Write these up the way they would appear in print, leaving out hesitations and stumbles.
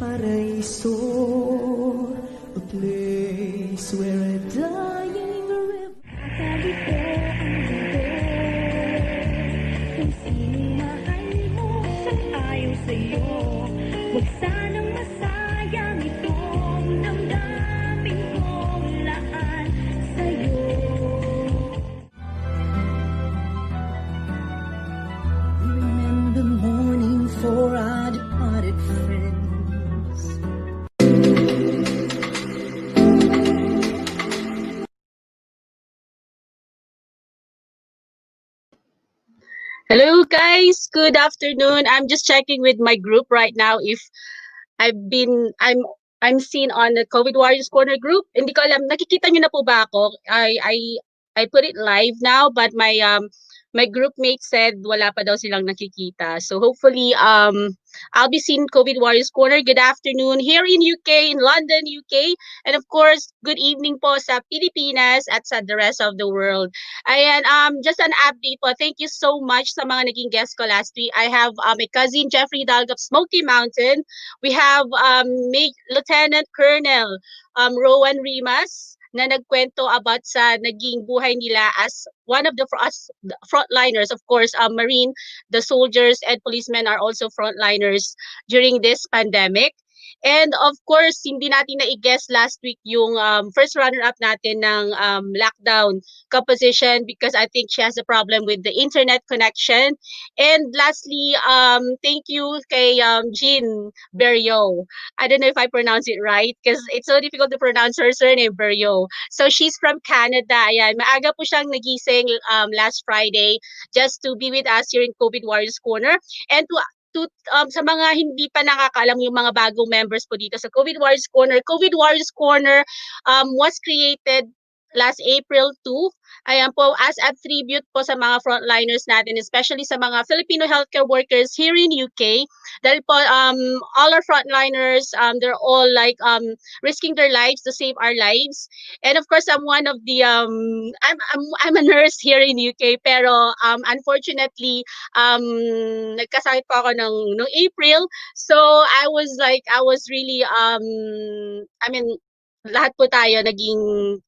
Paraiso, a place where a dying river. Kalito ang mundo, kung sino mahal mo, sang-ayon sa'yo. Huwag sanang masayang itong damdamin kong laan sa'yo. We remember mourning for our departed friends. Hello guys, good afternoon. I'm just checking with my group right now if I'm seen on the COVID Warriors Corner group. Hindi ko alam, nakikita niyo na po ba ako? I put it live now, but my group mate said wala pa daw silang nakikita. So hopefully I'll be seeing COVID Warriors Corner. Good afternoon here in UK, in London, UK. And of course, good evening po sa Pilipinas at sa the rest of the world. Ayan, just an update po. Thank you so much sa mga naging guest ko last week. I have my cousin Jeffrey Hidalgo of Smokey Mountain. We have Lieutenant Colonel Rowan Rimas na nagkwento about sa naging buhay nila as one of the frontliners. Of course, Marine, the soldiers and policemen are also frontliners during this pandemic. And of course, hindi natin na-guess last week yung first runner-up natin ng lockdown composition because I think she has a problem with the internet connection. And lastly, thank you kay Jean Berrio. I don't know if I pronounce it right because it's so difficult to pronounce her surname, Berrio. So she's from Canada. Ayan, maaga po siyang nagising last Friday just to be with us here in COVID Warriors Corner. And sa mga hindi pa nakakaalam yung mga bagong members po dito sa COVID Warriors Corner was created last April 2. Ayan po, as a tribute po sa mga frontliners natin, especially sa mga Filipino healthcare workers here in UK. Dahil po, all our frontliners, they're all like risking their lives to save our lives. And of course, I'm one of the, I'm a nurse here in UK, pero unfortunately, nagkasakit po ako nung April. So I was really, I mean, lahat po tayo naging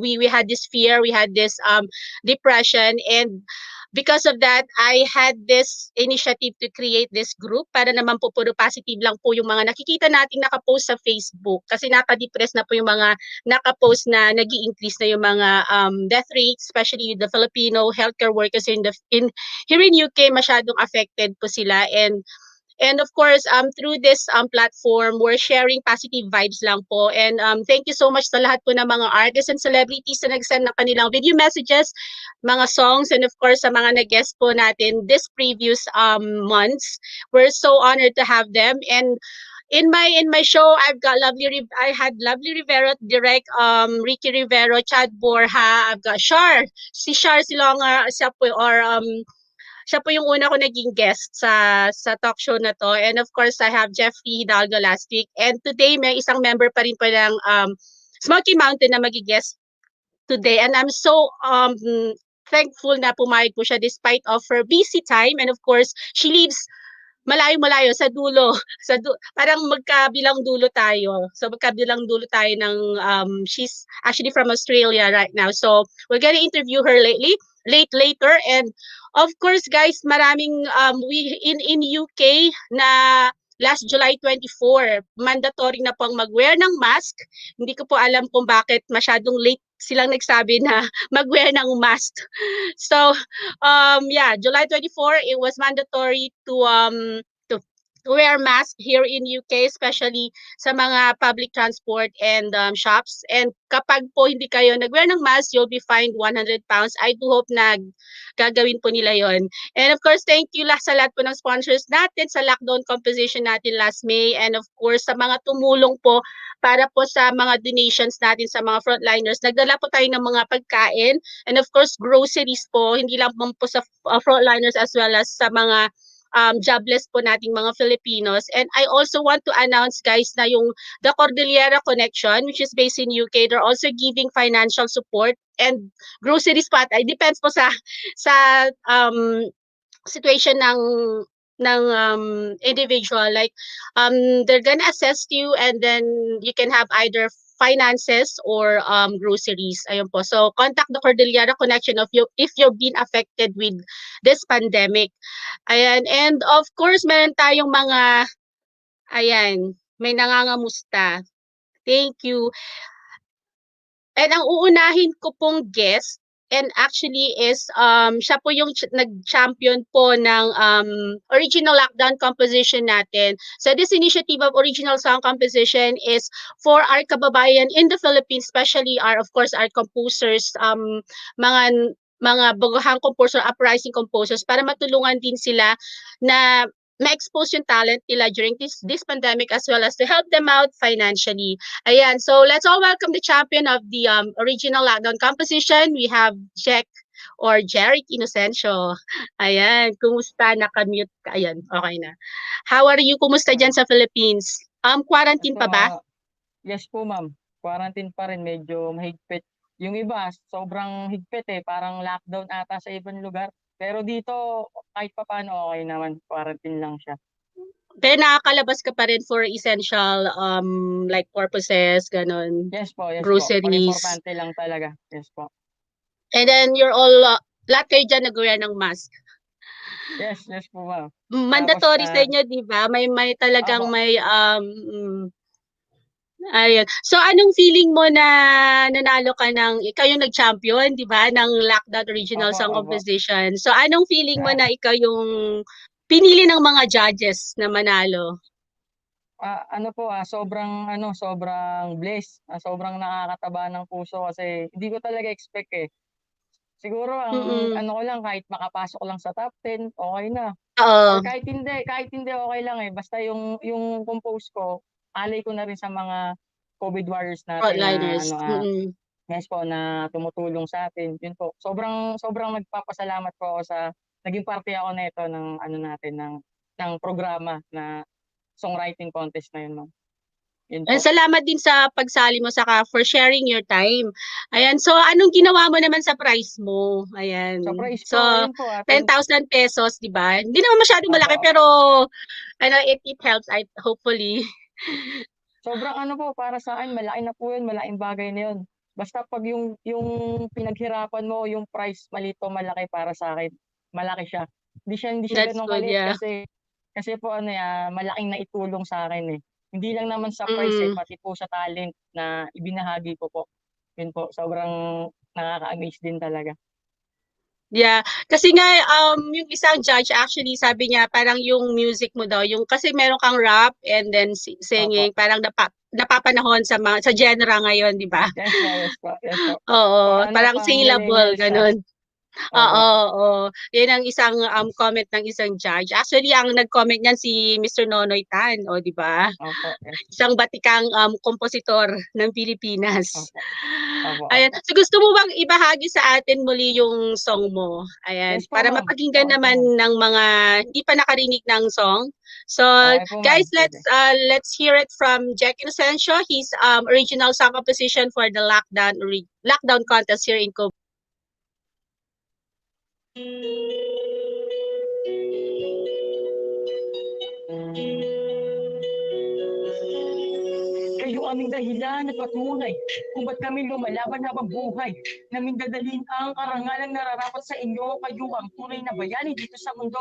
we had this fear, we had this depression, and because of that, I had this initiative to create this group para naman po puro positive lang po yung mga nakikita nating nakapost sa Facebook kasi nakaka-depress na po yung mga nakapost na nag-i-increase na yung mga death rates, especially the Filipino healthcare workers here in UK, masyadong affected po sila. And of course, through this platform, we're sharing positive vibes lang po. And thank you so much sa lahat po ng mga artists and celebrities na nag-send ng kanilang video messages, mga songs, and of course, sa mga nag-guest po natin this previous months. We're so honored to have them. And in my show, I had Lovely Rivero, direct Ricky Rivero, Chad Borja, I've got Shar Silonga, siya po yung una ko naging guest sa talk show na to. And of course, I have Jeffrey Hidalgo last week. And today, may isang member pa rin po ng Smokey Mountain na magi-guest today. And I'm so thankful na pumayag po siya despite of her busy time. And of course, she lives malayo-malayo sa dulo. Parang magkabilang dulo tayo. So magkabilang dulo tayo ng, she's actually from Australia right now. So we're gonna interview her later. And of course, guys, maraming we in UK na last July 24, mandatory na pong mag-wear ng mask. Hindi ko po alam kung bakit masyadong late silang nagsabi na mag-wear ng mask. So, yeah, July 24, it was mandatory to wear mask here in UK, especially sa mga public transport and shops. And kapag po hindi kayo nag-wear ng mask, you'll be fined £100. I do hope na gagawin po nila yon. And of course, thank you sa lahat po ng sponsors natin sa lockdown composition natin last May. And of course, sa mga tumulong po para po sa mga donations natin sa mga frontliners. Nagdala po tayo ng mga pagkain and of course, groceries po, hindi lang po sa frontliners as well as sa mga jobless po nating mga Filipinos. And I also want to announce, guys, na yung the Cordillera Connection, which is based in UK, they're also giving financial support and groceries pa. It depends po sa situation ng individual, like they're gonna assess you, and then you can have either finances or groceries. Ayun po. So contact the Cordillera Connection of you if you've been affected with this pandemic. Ayan, and of course meron tayong mga, ayan, may nangangamusta. Thank you. And ang uunahin ko pong guest, and actually is siya po yung nag-champion po ng original lockdown composition natin. So this initiative of original song composition is for our kababayan in the Philippines, especially our, of course, our composers, mga baguhang composer, uprising composers, para matulungan din sila na ma-expose yung talent nila during this pandemic, as well as to help them out financially. Ayan, so let's all welcome the champion of the original lockdown composition. We have Jerich Inocencio. Ayan, kumusta? Naka-mute ka. Ayan, okay na. How are you? Kumusta dyan sa Philippines? Quarantine pa ba? Yes po, ma'am. Quarantine pa rin, medyo mahigpit. Yung iba, sobrang higpit parang lockdown ata sa ibang lugar. Pero dito, kahit pa paano, okay naman. Quarantine lang siya. Pero nakakalabas ka pa rin for essential like purposes, ganun. Yes po, yes groceries. po. Pag-importante lang talaga. Yes po. And then you're all, lahat kayo dyan nag-wear ng mask. Yes po, ma'am. Mandatory sa inyo, di ba? May talagang may ayun. So anong feeling mo na nanalo ka ng ikaw yung nag-champion, di ba, ng lockdown original song composition? So anong feeling mo na ikaw yung pinili ng mga judges na manalo? Sobrang blessed. Sobrang nakakataba ng puso kasi hindi ko talaga expect Siguro ang ko lang, kahit makapasok lang sa top 10, okay na. Or kahit hindi okay lang Basta yung compose ko, alay ko na rin sa mga COVID warriors natin Frontliners. Yes po, na tumutulong sa atin. Yun po. Sobrang nagpapasalamat po ako sa naging parte ako nito ng ng programa na songwriting contest na yun, ma'am. And salamat din sa pagsali mo, saka for sharing your time. Ayan, so anong ginawa mo naman sa prize mo? Ayan. Sa prize so, po, 10,000 pesos, di ba? Hindi naman masyadong malaki, pero it helps, hopefully. Sobrang para sa akin, malaki na po yun, malaking bagay na yun. Basta pag yung pinaghirapan mo, yung price malito, malaki para sa akin, malaki siya. Hindi siya ganun maliit kasi po malaking naitulong sa akin Hindi lang naman sa price pati po sa talent na ibinahagi ko po. Yun po, sobrang nakaka-amaze din talaga. Yeah, kasi nga yung isang judge actually sabi niya parang yung music mo daw, yung kasi meron kang rap and then singing, parang napapanahon sa genre ngayon, di ba? Yes po. Oo, parang syllable ganun. Oo. Yan ang isang comment ng isang judge. Actually, ang nag-comment niyan si Mr. Nonoy Tan, di ba? Isang batikang kompositor ng Pilipinas. Ayan. So gusto mo bang ibahagi sa atin muli yung song mo? Ayan, yes, para mapakinggan naman ng mga hindi pa nakarinig ng song. So guys, let's hear it from Jerich Inocencio. His original song composition for the lockdown contest here in Cubao. Kayo aming dahilan at patunay kung ba't kami lumalaban habang buhay. Naming dadalhin ang karangalang nararapat sa inyo. Kayo ang tunay na bayani dito sa mundo.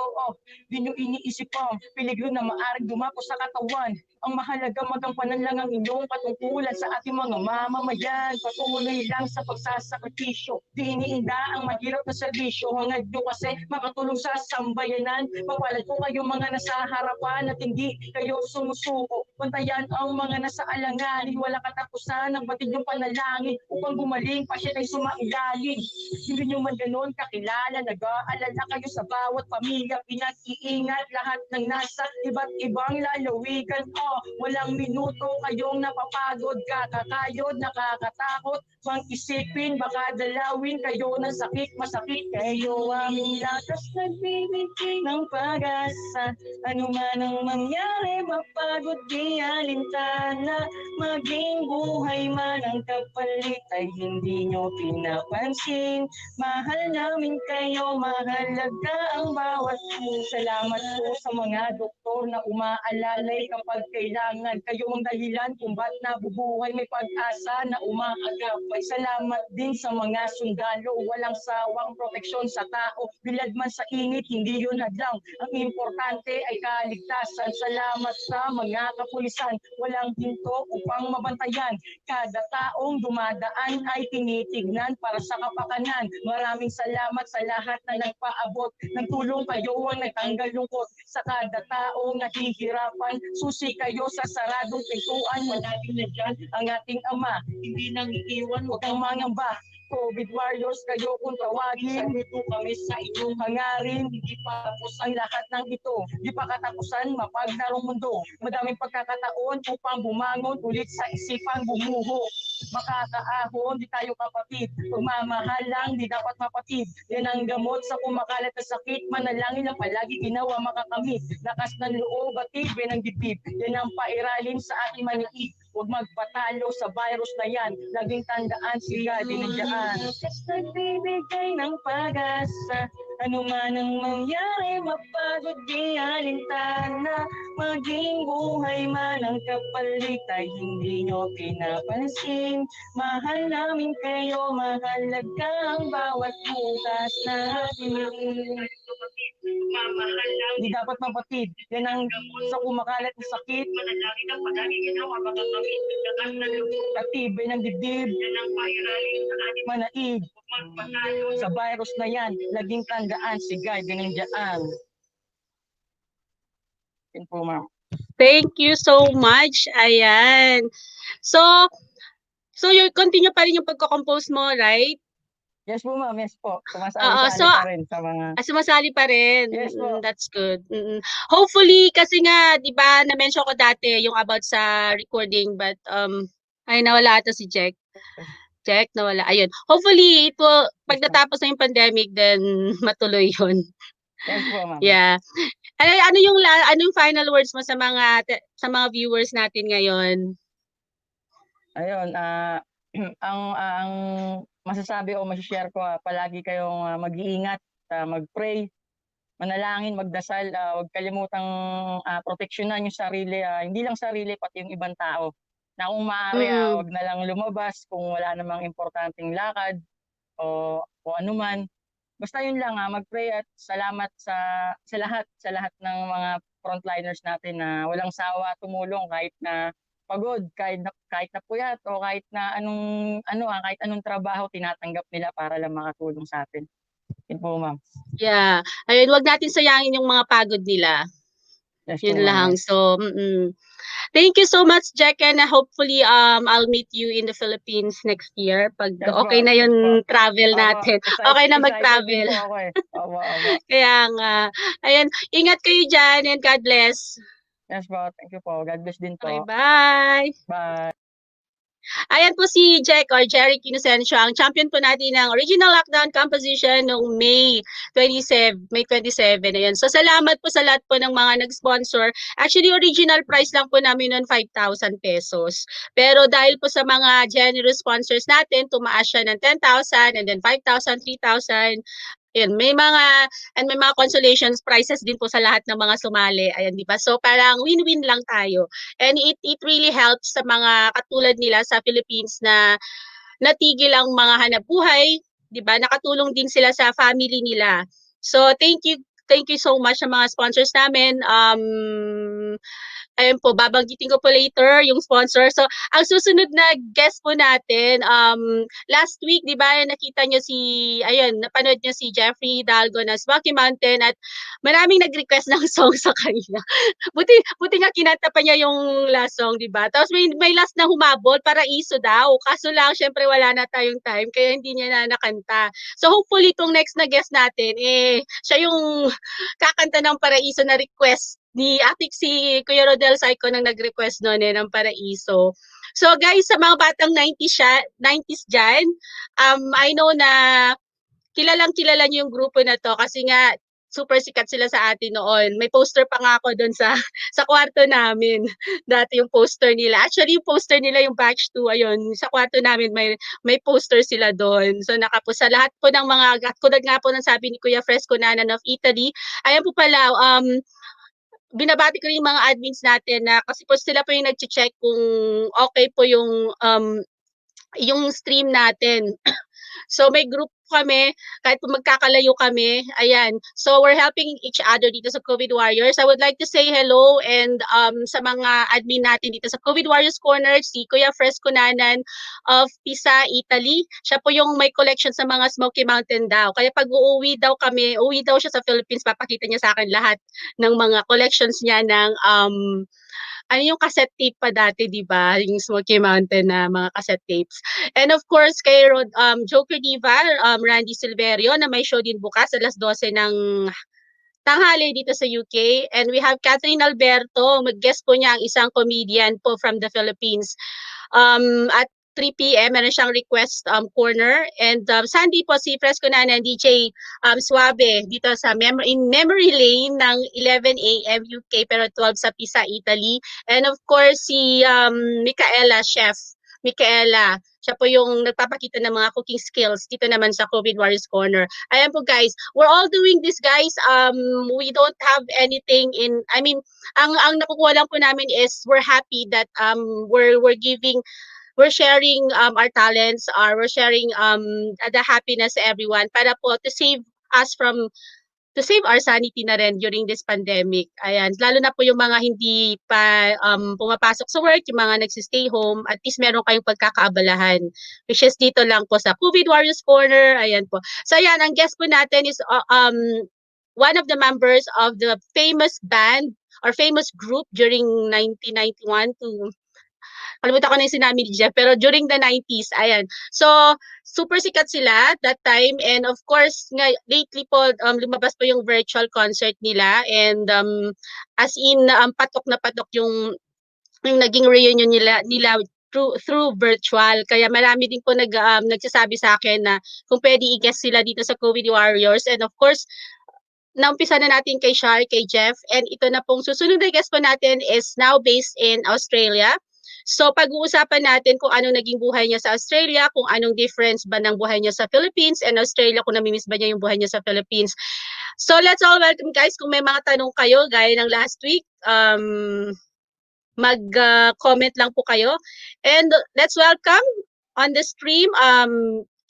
Di nyo iniisip ang peligro na maaring dumako sa katawan. Ang mahalaga magampanan lang ang inyong patungkulan sa ating mga mamamayan. Patuloy lang sa pagsasakripisyo. Di iniinda ang mahirap na serbisyo. Hangad nyo kasi makatulong sa sambayanan. Mapalad po kayo mga nasa harapan at hindi kayo sumusuko. Bantayan ang mga nasa alanganin. Wala katapusan ang batid yung panalangin upang gumaling pa siya ay sumailalim. Hindi nyo man ganon kakilala. Nag-aalala kayo sa bawat pamilya. Pinag-iingat lahat ng nasa iba't ibang lalawigan. Walang minuto kayong napapagod, kakakayod, nakakatakot bang isipin, baka dalawin kayo ng sakit, masakit kayo aming lakas nagbibigay ng pag-asa. Ano man ang mangyari, mapagod di alintana, maging buhay man ang kapalit ay hindi nyo pinapansin. Mahal namin kayo, mahalaga ang bawat salamat po sa mga doktor na umaalalay kapag kailangan. Kayo ang dahilan kung ba't nabubuhay, may pag-asa na umaagapay. Salamat din sa mga sundalo, walang sawang proteksyon sa tao. Bilad man sa init, hindi yun hadlang. Ang importante ay kaligtasan. Salamat sa mga kapulisan, walang hinto upang mabantayan. Kada taong dumadaan ay tinitignan para sa kapakanan. Maraming salamat sa lahat na nagpaabot ng tulong, kayo ang nagtanggal lungkot sa kada taong nahihirapan. Susi kayo sa saradong pintuan, managing na dyan ang ating Ama, hindi nang iiwan, huwag kang mangamba. COVID warriors kayo kung tawagin, ito kami sa inyong hangarin. Hindi pa tapos ang lahat ng ito, di pa katapusan mapagdarong mundo. Madaming pagkakataon upang bumangon ulit sa isipang bumuho. Makakaahon, di tayo kapatid. Pagmamahal lang, di dapat mapatid. Yan ang gamot sa kumakalat na sakit. Manalangin ang palagi ginawa makakamit. Lakas ng loob at tibay ng dibdib. Yan ang pairalim sa ating maniig. Huwag magpatalo sa virus na yan. Laging tandaan si God dinadyan. Nagbibigay ng pag-asa. Ano man ang mangyari, mapagod di alintana. Maging buhay man ang kapalit ay hindi nyo pinapansin. Mahal namin kayo, mahalaga ang bawat bukas natin. Hindi dapat mapatid. Yan ang sa kumakalat ng sakit. Manalangin ang palagi ginawa makakamit. Katibay ng dibdib. Yan ang pairaling sa ating manaig. Sa virus na yan, laging tandaan si God dinandiyan. Yan po, ma'am. Thank you so much. Ayan. So you continue pa rin yung pagko-compose mo, right? Yes po, ma'am. Yes po. Oo, Sumasali so pa rin sa mga... sumasali pa rin. Yes po. That's good. Hopefully, kasi nga, di ba, na-mention ko dati yung about sa recording, but, ay, nawala ata si Jack. Jack, nawala. Ayun. Hopefully, it will, pag natapos na yung pandemic, then matuloy yun. Yes po, ma'am. Yeah. Ano yung final words mo sa mga viewers natin ngayon? Ayun, ang masasabi o masishare ko, palagi kayong mag-iingat, mag-pray, manalangin, magdasal, huwag kalimutang proteksyonan yung sarili, hindi lang sarili, pati yung ibang tao. Na kung maaari, huwag na lang lumabas kung wala namang importanteng lakad o anuman. Basta yun lang, mag-pray at salamat sa lahat ng mga frontliners natin na walang sawa tumulong kahit na pagod, kahit na puyat o kahit na kahit anong trabaho tinatanggap nila para lang makatulong sa atin. Yun po, ma'am. Yeah. Ayun, wag natin sayangin yung mga pagod nila. Yes, Yun po, lang. Ma'am. So, thank you so much, Jack, and hopefully I'll meet you in the Philippines next year pag Yes, okay po. na yung Yes, po. travel natin. Okay na mag-travel. Excited po ako eh. Opo. Kaya nga. Ayan, ingat kayo dyan and God bless. Yes po, thank you po. God bless din Okay, po. bye. Bye. Ayan po si Jack or Jerich Inocencio, ang champion po natin ng original lockdown composition noong May 27. Ayan. So salamat po sa lahat po ng mga nag-sponsor. Actually, original price lang po namin noon 5,000 pesos. Pero dahil po sa mga generous sponsors natin, tumaas siya ng 10,000 and then 5,000, 3,000. Ayan, may mga consolations prizes din po sa lahat ng mga sumali. Ayan, di ba? So parang win-win lang tayo. And it really helps sa mga katulad nila sa Philippines na natigil ang mga hanap buhay, di ba? Nakatulong din sila sa family nila. So thank you so much sa mga sponsors namin. Ayun po, babanggitin ko po later yung sponsor. So, ang susunod na guest po natin, last week, di ba, napanood nyo si Jeffrey Hidalgo na Smokey Mountain at maraming nag-request ng song sa kanya. buti nga kinanta pa niya yung last song, di ba? Tapos may last na humabol, Paraiso daw. Kaso lang, syempre wala na tayong time, kaya hindi niya na nakanta. So, hopefully, itong next na guest natin, siya yung kakanta ng Paraiso na request ni ating si Kuya Rodel Saico nang nag-request noon ng Paraiso. So guys, sa mga batang 90s dyan, I know na kilalang-kilala niyo yung grupo na 'to kasi nga super sikat sila sa atin noon. May poster pa nga ako doon sa sa kwarto namin. Dati yung poster nila. Actually, yung poster nila yung batch 2 ayun, sa kwarto namin may poster sila doon. So nakapost sa lahat po ng mga tulad nga po ng sabi ni Kuya Fresco Nanan of Italy. Ayan po pala, binabati ko rin yung mga admins natin na kasi po sila po yung nagche-check kung okay po yung stream natin. So may group kami, kahit po magkakalayo kami, ayan. So we're helping each other dito sa COVID Warriors. I would like to say hello and sa mga admin natin dito sa COVID Warriors Corner, si Kuya Fresco Nanan of Pisa, Italy. Siya po yung may collection sa mga Smoky Mountain daw. Kaya pag uuwi daw siya sa Philippines, papakita niya sa akin lahat ng mga collections niya ng ano yung cassette tape pa dati, di ba? Yung Smoky Mountain na mga cassette tapes. And of course, kay Joker Diva, Randy Silverio, na may show din bukas, alas 12 ng tanghali dito sa UK. And we have Catherine Alberto, mag-guest po niya ang isang comedian po from the Philippines. At 3 p.m. meron siyang request corner. And Sunday po si Fresco Nanan, DJ Suave dito sa in Memory Lane ng 11 a.m. UK pero 12 sa Pisa, Italy. And of course si Chef Micaela. Siya po yung nagpapakita ng mga cooking skills dito naman sa COVID Warriors Corner. Ayan po guys, we're all doing this guys. We don't have anything ang nakukuha lang po namin is we're happy that we're sharing our talents, we're sharing the happiness to everyone para po to save our sanity na rin during this pandemic. Ayan, lalo na po yung mga hindi pa pumapasok sa work, yung mga nagsistay home, at least meron kayong pagkakaabalahan. Which is dito lang po sa COVID Warriors Corner. Ayan po. So ayan, ang guest po natin is one of the members of the famous band or famous group during 1991 to kalimutan ko na yung sinabi ni Jeff, pero during the 90s, ayan. So, super sikat sila that time. And of course, lately po, lumabas po yung virtual concert nila. And as in, patok na patok yung naging reunion nila through virtual. Kaya marami din po nagsasabi sa akin na kung pwede i-guest sila dito sa COVID Warriors. And of course, naumpisa na natin kay Shar, kay Jeff. And ito na pong susunod na guest po natin is now based in Australia. So pag-uusapan natin kung anong naging buhay niya sa Australia, kung anong difference ba ng buhay niya sa Philippines and Australia, kung namimiss ba niya yung buhay niya sa Philippines. So let's all welcome guys. Kung may mga tanong kayo, gaya ng last week, mag-comment lang po kayo. And let's welcome on the stream,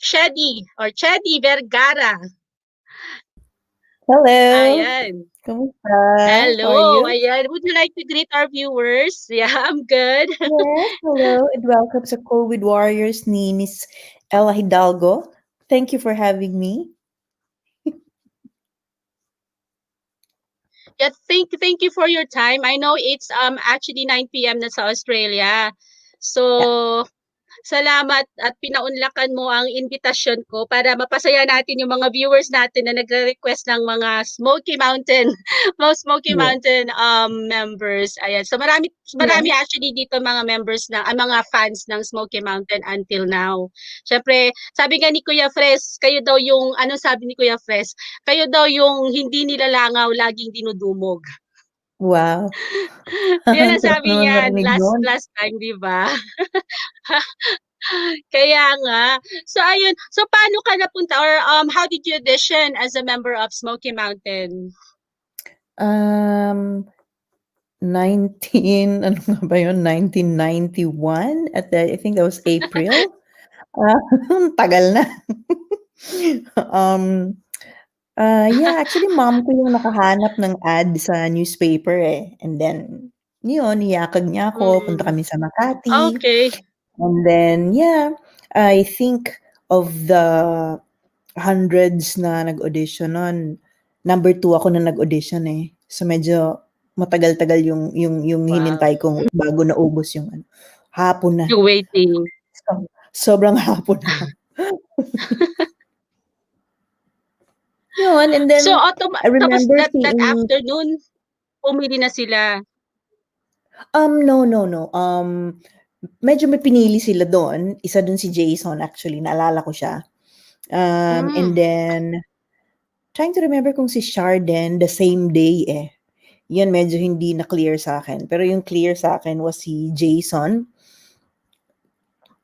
Chedi Vergara. Hello. Ayan. Kamusta? Hello. How are you? Ayan. Would you like to greet our viewers? Yeah, I'm good. Yes, hello and welcome sa COVID Warriors ni Miss Ela Hidalgo. Thank you for having me. Yeah, thank you for your time. I know it's actually 9 p.m. na sa Australia. So salamat at pinaunlakan mo ang invitasyon ko para mapasaya natin yung mga viewers natin na nagre-request ng mga Smoky Mountain, mga Smoky Yeah. Mountain members. Ayan. So marami actually dito mga members mga fans ng Smoky Mountain until now. Syempre, sabi nga ni Kuya Fres, kayo daw yung anong sabi ni Kuya Fres? Kayo daw yung hindi nilalangaw, laging dinudumog. Wow. Yun ang Sarap sabi naman niyan marinig yun. last time, di ba? Kaya nga. So ayun. So paano ka napunta or how did you audition as a member of Smoky Mountain? 1991 I think that was April. Tagal na. Yeah, actually mom ko yung nakahanap ng ad sa newspaper And then, yun, niyakag niya ako, punta kami sa Makati. Okay. And then, yeah, I think of the hundreds na nag-audition nun, number 2 ako na nag-audition So medyo matagal-tagal yung hinintay kong bago naubos yung hapon na. You're waiting. Sobrang hapon na. Yun, and then So I remember that afternoon. pumili na sila? No. Medyo may pinili sila doon. Isa doon si Jason actually, naalala ko siya. And then, trying to remember kung si Sharden, the same day eh. Yan medyo hindi na clear sa akin. Pero yung clear sa akin was si Jason.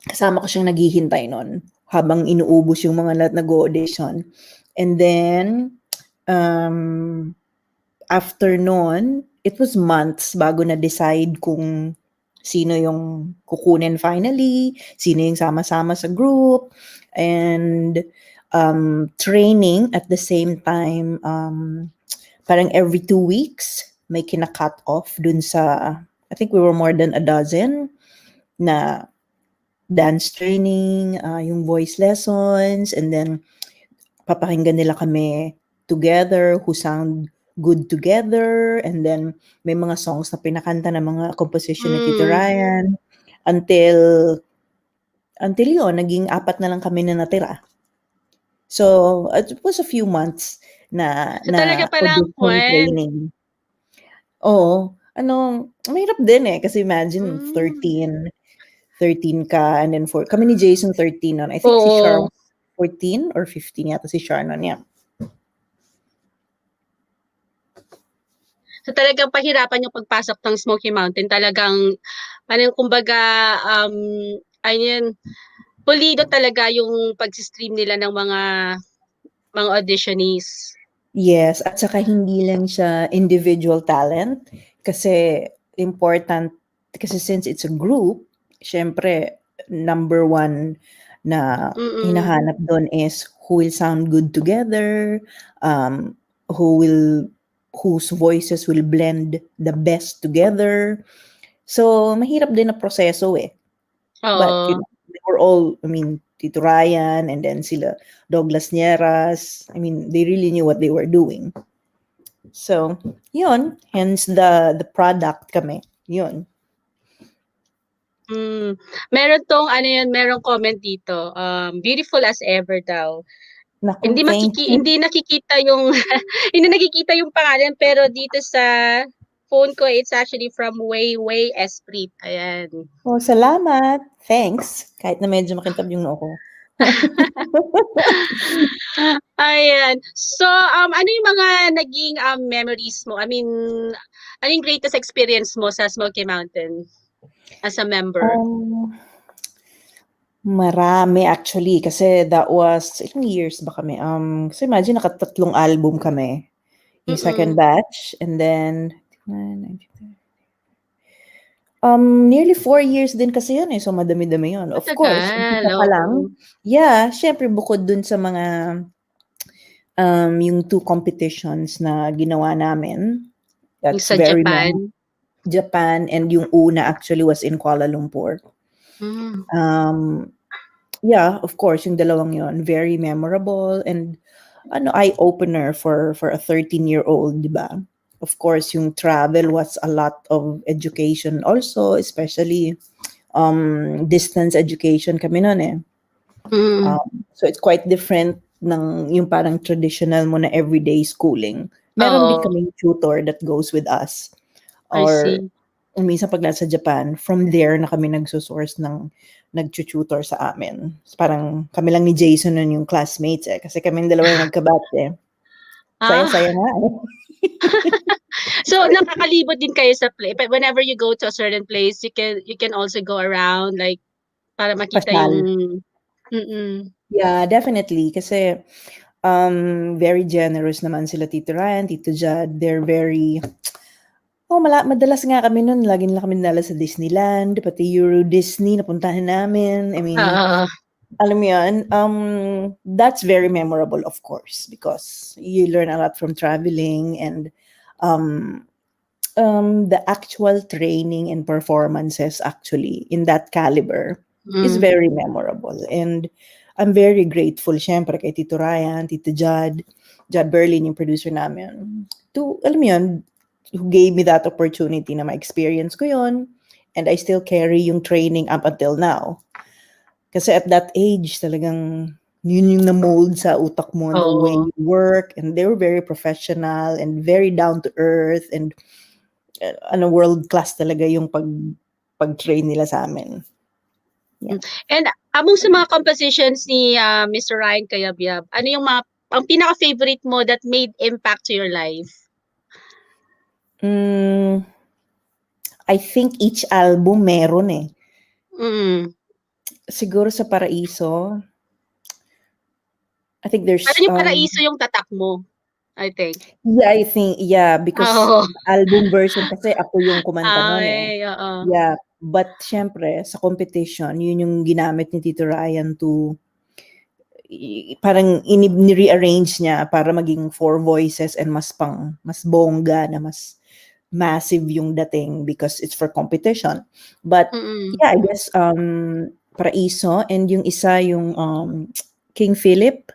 Kasama ko siyang naghihintay nun habang inuubos yung mga lahat nag-audition. And then, after nun, it was months bago na-decide kung sino yung kukunin finally, sino yung sama-sama sa group, and training at the same time, parang every 2 weeks, may kina-cut off dun sa, I think we were more than a dozen, na dance training, yung voice lessons, and then papakinggan nila kami together, who sound good together, and then may mga songs na pinakanta ng mga composition ni Tito Ryan, until yun, naging 4 na lang kami na natira. So, it was a few months na So, talaga palang audition training. Oo. Mahirap din eh. Kasi imagine, 13 ka, and then kami ni Jason 13 nun. I think si Char Oo. 14 or 15 yata si Char nun, yeah. So, talagang pahirapan yung pagpasok ng Smoky Mountain. Talagang, kumbaga, pulido talaga yung pag-stream nila ng mga auditionees. Yes, at saka hindi lang siya individual talent kasi important, kasi since it's a group, syempre number one na hinahanap doon is who will sound good together, whose voices will blend the best together. So, mahirap din na proseso eh. But Oo. they were all, Tito Ryan, and then sila Douglas Nieras. They really knew what they were doing. So, yun. Hence the product kami. Yun. Meron merong comment dito. Beautiful as ever daw. Naku, Hindi nakikita yung hindi nakikita yung pangalan, pero dito sa phone ko, it's actually from Way Esprit. Ayan. Oh, salamat. Thanks. Kahit na medyo makintab yung noo ko. Ayan. So, ano yung mga naging memories mo? Ano yung greatest experience mo sa Smoky Mountain as a member? Marami actually kasi that was ilang years ba kami? Kasi imagine nakatatlong album kami. Yung second batch, and then nearly 4 years din kasi yun eh. So madami-dami yun. Of course, umpisa pa lang. Yeah, syempre bukod dun sa mga yung 2 competitions na ginawa namin. That's Sa very Japan, and yung una actually was in Kuala Lumpur. Yeah, of course, yung dalawang yon very memorable and eye-opener for a 13-year-old, di ba? Of course, yung travel was a lot of education also, especially distance education kami nun eh. So it's quite different ng yung parang traditional mo na everyday schooling. Meron din kaming tutor that goes with us. Or minsan pag nasa Japan, from there na kami nagsusource ng nag-tutor sa amin. Parang kami lang ni Jason nun yung classmates eh. Kasi kami dalawa yung magkabat eh. Saya-saya nga eh. So, nakakalibot din kayo sa play. But whenever you go to a certain place, you can also go around, like, para makita yung... Yeah, definitely. Kasi very generous naman sila Tito Ryan, Tito Jad. They're very... madalas nga kami nun, lagi nila kami nala sa Disneyland, pati Euro Disney, napuntahan namin. Alam mo yan, that's very memorable, of course, because you learn a lot from traveling, and the actual training and performances actually in that caliber is very memorable. And I'm very grateful, syempre, kay Tito Ryan, Tito Jad Berlin, yung producer namin, alam mo yun, who gave me that opportunity na ma-experience ko yon, and I still carry yung training up until now. Kasi at that age, talagang yun yung na-mold sa utak mo, the way you work, and they were very professional and very down to earth, and world class talaga yung pag-train nila sa amin. And among sa mga compositions ni Mr. Ryan Cayabyab, ano yung ang pinaka-favorite mo that made impact to your life? I think each album meron eh. Mm. Siguro sa Paraiso, I think there's Parang yung Paraiso yung tatak mo, I think. because Oo. album version kasi ako yung kumanta nun eh. Ay, oo. Yeah, but syempre sa competition, yun yung ginamit ni Tito Ryan to parang ni-rearrange niya para maging 4 voices and mas bongga na mas massive yung dating because it's for competition. But yeah, I guess Paraiso, and yung isa yung King Philip.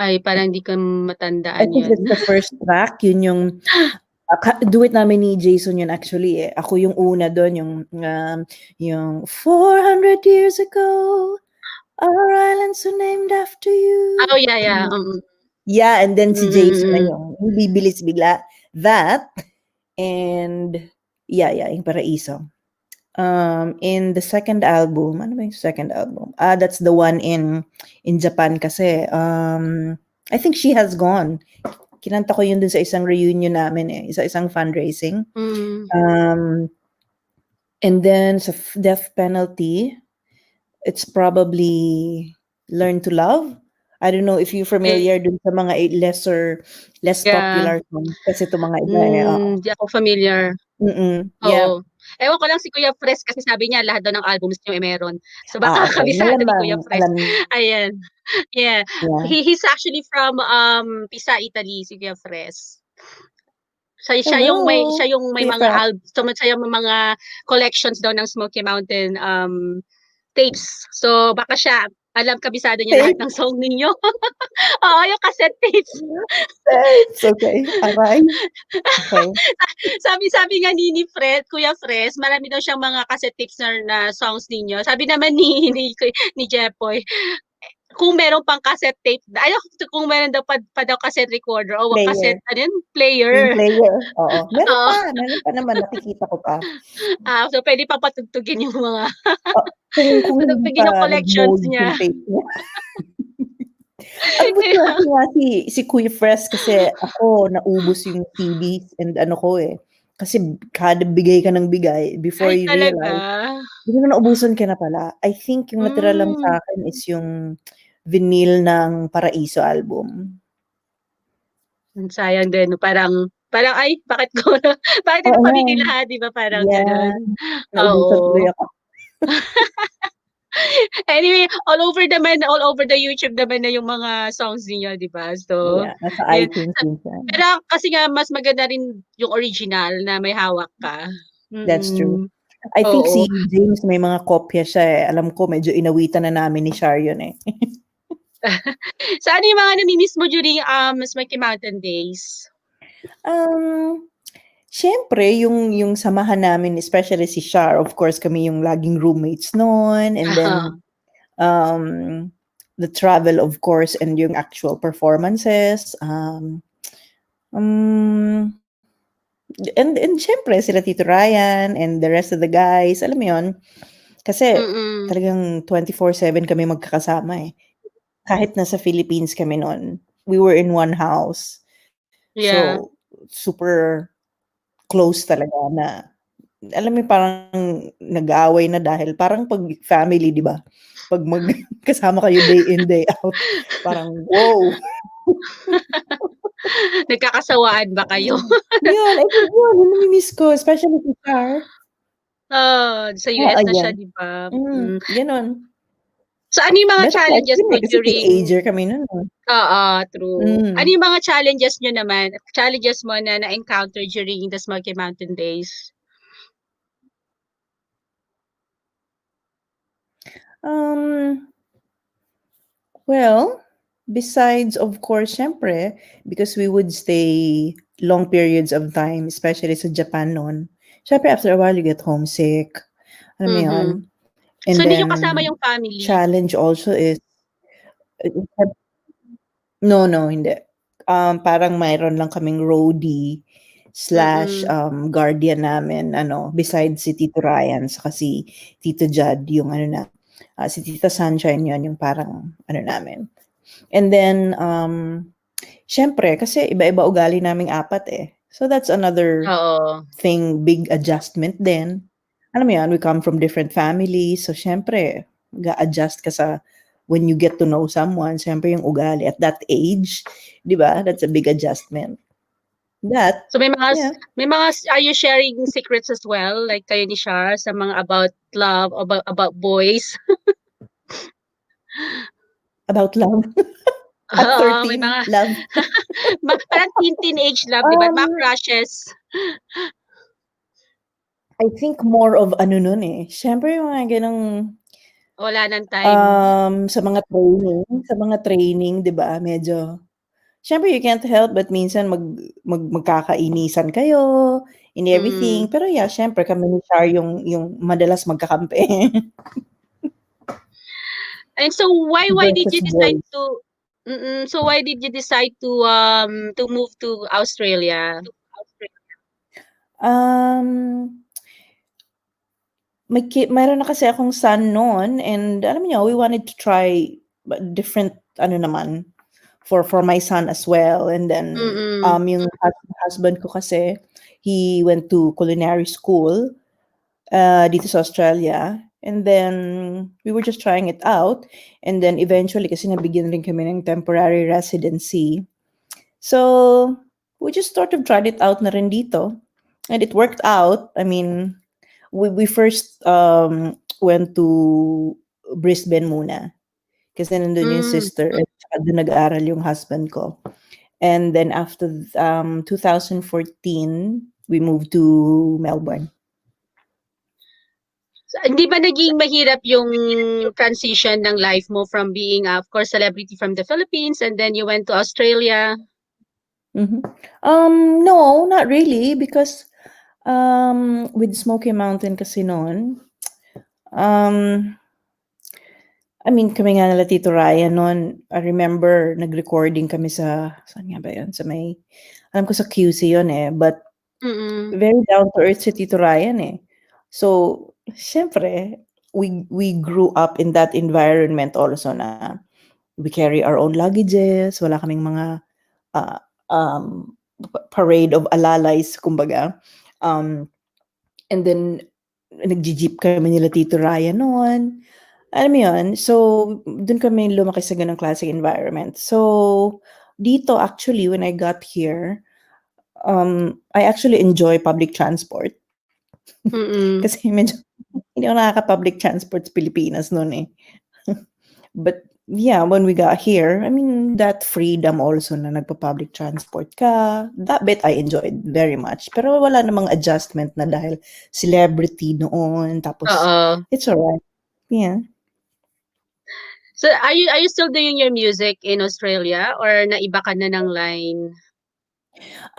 Ay, parang hindi ko I matandaan think yun. that's the first track. Yun yung duet namin ni Jason yun actually eh. Ako yung una doon, yung 400 years ago, our islands are named after you. Oh, yeah. Yeah, and then si Jason na yung bibilis bigla. That, and yeah, yung Paraiso. In the second album, ano ba yung second album? That's the one in Japan kasi. I think She Has Gone. Kinanta ko yun dun sa isang reunion namin eh. Isang fundraising. And then sa Death Penalty, it's probably Learn to Love. I don't know if you're familiar dun sa mga less popular songs kasi ito mga iba eh. Hindi ako familiar. Yeah. Oo. Ewan ko lang si Kuya Fres kasi sabi niya lahat daw ng albums niyo ay meron. So baka Okay. kabisado ni Malamang, Kuya Fres. Ayan. Yeah. He's actually from Pisa, Italy, si Kuya Fres. Siya yung may Kuya mga Fres. siya yung mga collections daw ng Smokey Mountain tapes. So baka siya kabisado niya lahat ng song ninyo. Oo, yung cassette tapes. Okay. Alright. Okay. Sabi nga ni Kuya Fres, marami daw siyang mga cassette tapes na songs ninyo. Sabi naman ni Jepoy, kung meron pang cassette tape, kung meron daw pa daw cassette recorder o cassette, player. Yung player, oo. Meron pa naman, nakikita ko pa. So pwede pa patugtugin yung mga Kung hindi patugtugin yung pa collections nag-mold niya. yung tape niya. Ang buti ako nga si Kuya Fres kasi ako naubos yung CDs and ano ko eh. Kasi kada bigay ka ng bigay before Ay, you talaga? realize, hindi mo naubusan ka na pala. I think yung natira lang sa akin is yung vinyl ng Paraiso album. Sayang din, no? Parang ay, bakit hindi pa pabili lahat, di ba? Parang gano'n. Naubusan tuloy ako. Anyway, all over the YouTube naman na yung mga songs niyo, di ba? So, nasa yun. iTunes minsan. Pero kasi nga, mas maganda rin yung original na may hawak ka. That's true. I think si James may mga kopya siya eh. Alam ko, medyo inawitan na namin ni Sharion eh. So, ano yung mga namimiss mo during Smokey Mountain Days? Siyempre, yung samahan namin, especially si Shar, of course, kami yung laging roommates noon. And then, the travel, of course, and yung actual performances. And siyempre, sila Tito Ryan and the rest of the guys. Alam mo yun? Kasi talagang 24/7 kami magkakasama eh. Kahit nasa Philippines kami noon, we were in one house. Yeah. So, super close talaga na, alam mo parang nag-aaway na dahil parang pag family, di ba? Pag magkasama kayo day in, day out, parang wow! Nagkakasawaan ba kayo? Yun, I think yun, namimiss ko, especially si Char. Sa US na siya, di ba? Ganon. So, ano yung mga challenges mo kasi during... teenager kami nun. True. Ano yung mga challenges mo na na-encounter during the Smokey Mountain Days? Well, besides, of course, syempre, because we would stay long periods of time, especially sa Japan noon. Syempre, after a while, you get homesick. Alam mo yun? And so, then, hindi nyo kasama yung family? Challenge also is, no, hindi. Parang mayroon lang kaming roadie slash Mm. guardian namin, besides si Tito Ryan, saka si Tito Jad, yung si Tita Sunshine yun, yung parang namin. And then, syempre, kasi iba-iba ugali naming apat eh. So that's another Oo. thing, big adjustment din. Alam mo yan, we come from different families. So, syempre, ga-adjust ka sa when you get to know someone. Syempre, yung ugali at that age, di ba? That's a big adjustment. That, So yeah, are you sharing secrets as well, like kayo ni Shar, sa mga about love, about boys? about love. At Oo, may 13, mga love. parang teenage love, 'di ba? Mga Um, crushes. I think more of nun eh. Syempre, yung mga ganong, Wala ng time. sa mga training, 'di ba? Medyo, syempre, you can't help but minsan magkakainisan kayo and everything. Mm. Pero yeah, syempre kami ni Char yung madalas magkakampi And so why did versus you decide boys. to so why did you decide to move to Australia? Um, meron na kasi akong son noon, and alam niyo, we wanted to try different naman for my son as well. And then Mm. yung husband ko kasi, he went to culinary school dito sa Australia. And then we were just trying it out. And then eventually, kasi nabigyan rin kami ng temporary residency. So we just sort of tried it out na rin dito. And it worked out. I mean, we first went to Brisbane muna. Kasi nandun yung Hmm. sister at saka doon nag-aaral yung husband ko. And then after 2014, we moved to Melbourne. So, hindi ba naging mahirap yung transition ng life mo from being, of course, celebrity from the Philippines and then you went to Australia? Mhm. No, not really, because with Smokey Mountain kasi noon, um, I mean, kami nga nila Tito Ryan noon, I remember nag-recording kami saan nga ba yun? Alam ko sa QC yun eh, but Mm. very down to earth si Tito Ryan eh. So, syempre, we grew up in that environment also na we carry our own luggages, wala kaming mga uh, um, parade of alalays, kumbaga. Um, and then, nag-jeep kami nila Tito Ryan noon. Alam mo yun? So, dun kami lumaki sa ganong klaseng environment. So, dito actually, when I got here, I actually enjoy public transport. Mm. Kasi medyo hindi ako nakaka-public transport sa Pilipinas noon eh. But yeah, when we got here, I mean, that freedom also na nagpa-public transport ka, that bit I enjoyed very much. Pero wala namang adjustment na dahil celebrity noon, tapos Oo. it's alright. Yeah. So are you still doing your music in Australia or naiba ka na ng line?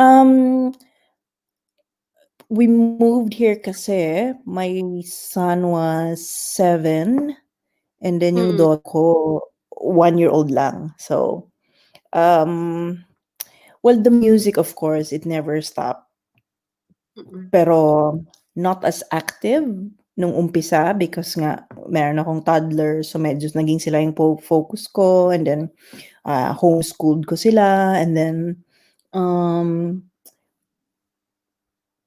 Um, we moved here kasi my son was 7 and then yung Mm. daughter ko 1-year-old lang. So, well, the music, of course, it never stopped. Mm. Pero not as active nung umpisa because nga meron akong toddler, so medyo naging sila yung focus ko, and then homeschooled ko sila, and then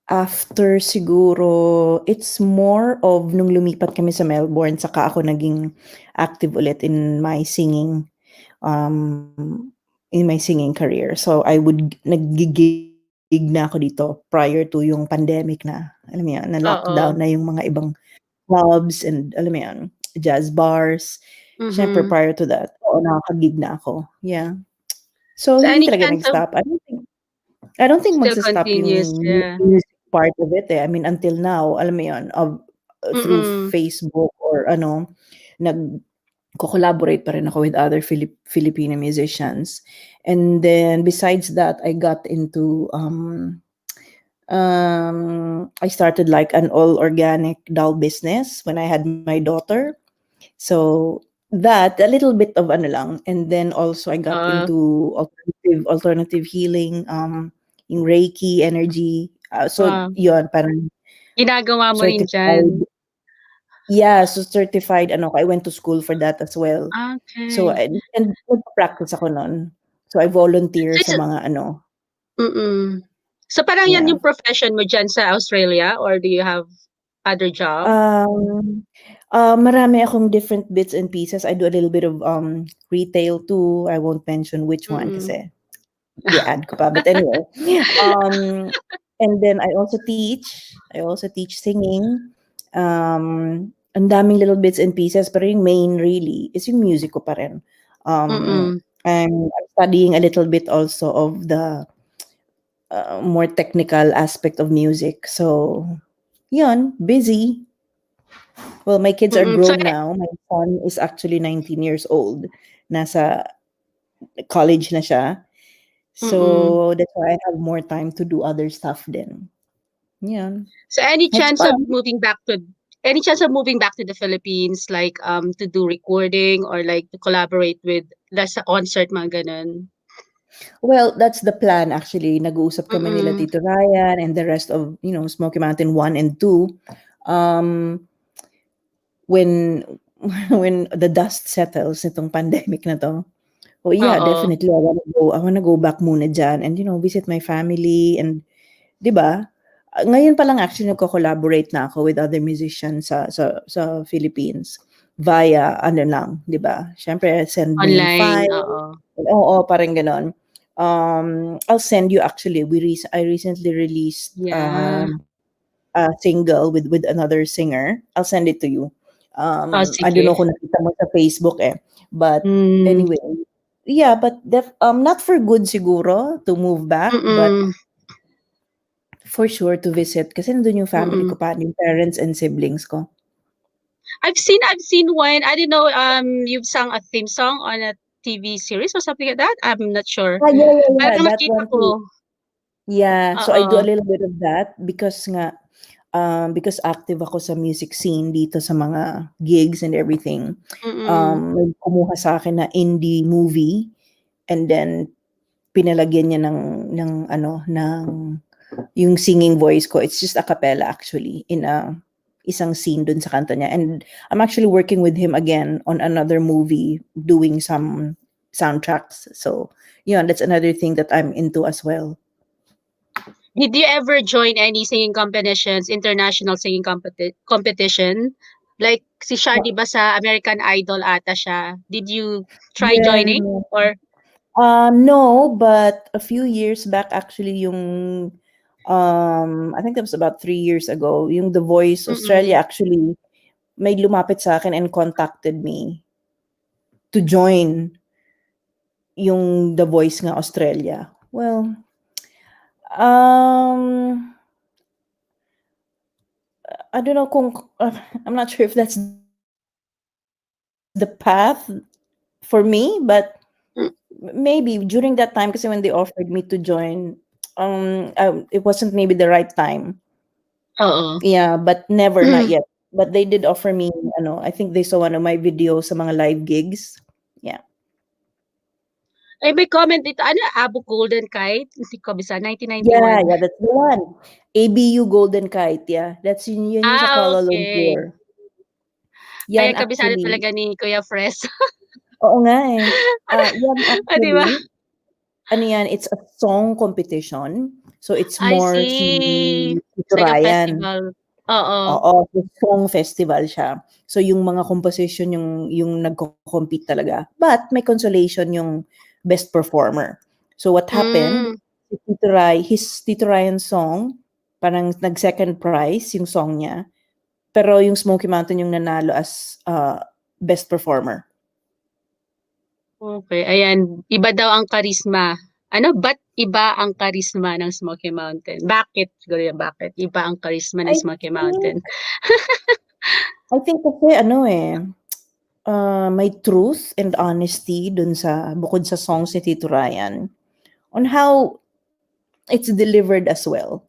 after siguro, it's more of nung lumipat kami sa Melbourne, saka ako naging active ulit in my singing career. So I would nag-gig na ako dito prior to yung pandemic na. Alam mo yan, na lockdown Oo. na yung mga ibang clubs and alam mo yan, jazz bars. Siyempre Mhm. prior to that, oo, nakaka-gig na ako. Yeah. So So hindi any talaga chance of nag-stop. I don't think still magsa-stop continuous? yung Yeah. music part of it eh. I mean, until now, alam mo yun, through Mm. Facebook or nag-collaborate pa rin ako with other Filipino musicians. And then besides that, I got into I started like an all organic doll business when I had my daughter. So that a little bit of ano lang, and then also I got Uh, into alternative healing yung Reiki energy. So Wow. yun, parang Ginagawa mo rin certified. dyan. Yeah, so certified I went to school for that as well. So Okay. and nagpa-practice ako nun. So I volunteer So, sa mga So parang yan yeah. yung profession mo dyan sa Australia, or do you have other job? Marami akong different bits and pieces. I do a little bit of retail too. I won't mention which one kasi i-add ko pa. But anyway, and then I also teach. I also teach singing. Ang daming little bits and pieces, pero yung main really is yung music ko pa rin. I'm studying a little bit also of the more technical aspect of music. So, yun, busy. Well, my kids are So, grown now. My son is actually 19 years old. Nasa college na siya. So, that's why I have more time to do other stuff then. Yeah. so any It's chance of fun. moving back to the Philippines, like to do recording or like to collaborate with sa concert, mga ganun? Well, that's the plan actually. Nag-uusap kami nila Tito Ryan and the rest of, Smoky Mountain 1 and 2. When when the dust settles nitong pandemic na to. Oh yeah, Oo. definitely I wanna go back muna diyan and visit my family and 'di ba? Ngayon pa lang actually nagko-collaborate na ako with other musicians sa Philippines via lang, 'di ba? Siyempre send mo yung Online, file. oo. Oo, parang gano'n. I'll send you actually. I recently released Yeah. a single with another singer. I'll send it to you. I don't Sige. know kung nakita mo sa Facebook eh. But Mm. anyway, yeah, but not for good siguro to move back, but for sure to visit kasi nandun yung family ko pa, yung parents and siblings ko. I've seen one. I didn't know you've sung a theme song on a TV series or something like that. I'm not sure. Yeah. Parang That nakita one ko. too. Yeah, so I do a Oo. little bit of that because because active ako sa music scene dito sa mga gigs and everything. May kumuha sa akin na indie movie and then pinalagyan niya ng yung singing voice ko. It's just a cappella actually in isang scene dun sa kanta niya. And I'm actually working with him again on another movie doing some soundtracks. So, that's another thing that I'm into as well. Did you ever join any singing competitions, international singing competition? Like si Shar, di ba sa American Idol ata siya? Did you try joining? Then, Or no, but a few years back actually yung I think that was about 3 years ago, yung The Voice Australia actually may lumapit sa akin and contacted me to join yung The Voice nga Australia. Well, I don't know kung I'm not sure if that's the path for me, but maybe during that time kasi when they offered me to join, it wasn't maybe the right time. oo. Yeah, but never, not yet. But they did offer me, I think they saw one of my videos sa mga live gigs. Yeah. Ay, may comment dito. Ano? Abu Golden Kite? Hindi ko bisa. Yeah, 1991. that's the one. ABU Golden Kite, yeah. That's yun yung sa Kuala Okay. Lumpur. Ay, Yan kabisado actually. talaga ni Kuya Fres. Oo nga eh. Yan Di ba? actually, yan, it's a song competition. So it's I more see. It's si like a Ryan. festival. Oo. Oo, so song festival siya. So yung mga composition yung nagko-compete talaga. But may consolation yung best performer. So what happened, his Tito Ryan's song, parang nag-second prize yung song niya. Pero yung Smoky Mountain yung nanalo as best performer. Okay, ayan. Iba daw ang karisma. Ano? Ba't iba ang karisma ng Smoky Mountain? Bakit? Siguro yan, bakit? Iba ang karisma ng I Smoky think, Mountain. kasi may truth and honesty dun bukod sa songs ni Tito Ryan on how it's delivered as well.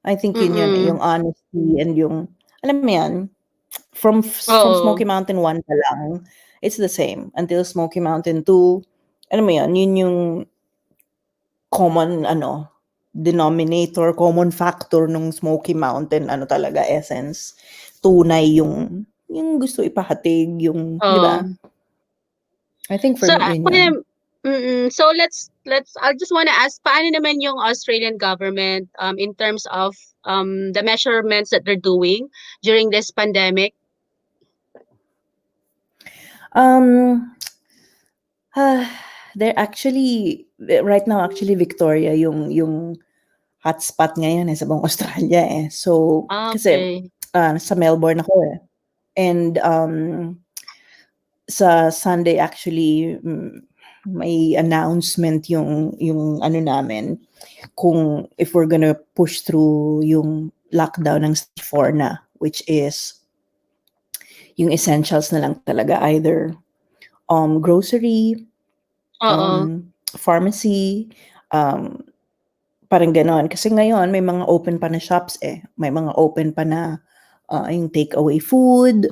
I think yun yung honesty and yung, alam mo yan, from Oo. Smoky Mountain 1 pa lang, it's the same. Until Smoky Mountain 2, alam mo yun yung common, denominator, common factor nung Smoky Mountain, ano talaga, essence. Tunay yung gusto ipahatid, yung, di ba? Oo. I think for So, me, yun yun. so let's I just want to ask, paano naman yung Australian government in terms of the measurements that they're doing during this pandemic? They're actually, right now, actually, Victoria, yung hotspot ngayon sa buong Australia eh. So, kasi, Okay. sa Melbourne ako eh. And, sa Sunday actually, may announcement yung ano namin, kung if we're gonna push through yung lockdown ng stage 4 na, which is yung essentials na lang talaga, either grocery, Oo. pharmacy, parang ganon. Kasi ngayon, may mga open pa na shops eh. May mga open pa na yung takeaway food,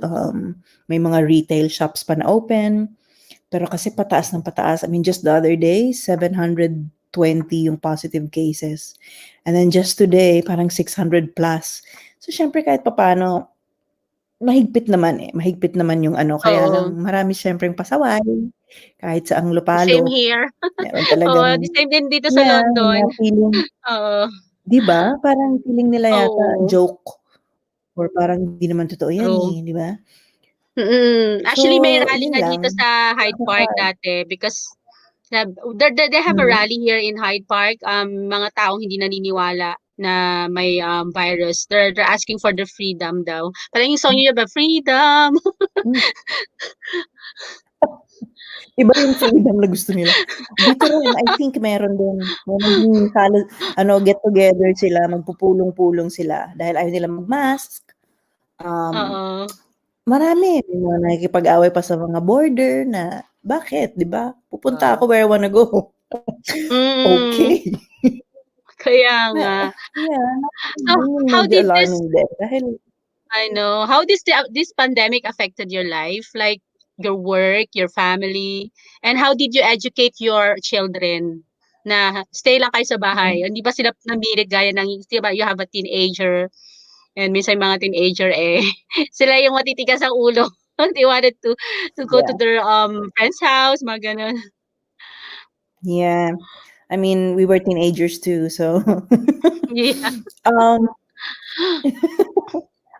may mga retail shops pa na open. Pero kasi pataas ng pataas. I mean, just the other day, 720 yung positive cases. And then just today, parang 600 plus. So, syempre kahit papano, mahigpit naman eh. Mahigpit naman yung ano. Kaya Oo. lang, marami syempreng pasaway. Kahit sa ang Same lupalo. here. Meron Oo, talagang, the same din dito sa London. feeling, Oo. di ba? Parang feeling nila yata Oo. joke. Or parang hindi naman totoo yan True. eh. Di ba? Actually, may So, rally yun nga lang. dito sa Hyde Park dati because they have a rally here in Hyde Park. Mga taong hindi naniniwala na may virus. They're asking for the freedom daw. Parang yung song niyo ba, freedom. Iba yung freedom na gusto nila. Dito rin, I think meron din get together sila, magpupulong-pulong sila dahil ayaw nila mag-mask. Oo. Marami, may mga nakikipag-away pa sa mga border na, bakit, di ba? Pupunta ako where I wanna go. Okay. Kaya nga. Yeah, So, yun yung how medyo did this, alarming din. Dahil, I know, how this pandemic affected your life? Like your work, your family, and how did you educate your children na stay lang kayo sa bahay? Hindi ba sila namilit gaya ng, di ba, you have a teenager, and minsan mga teenager sila yung matitigas ang ulo. They wanted to go to yeah. their friend's house, mga ganun. Yeah. I mean, we were teenagers too, so. Yeah.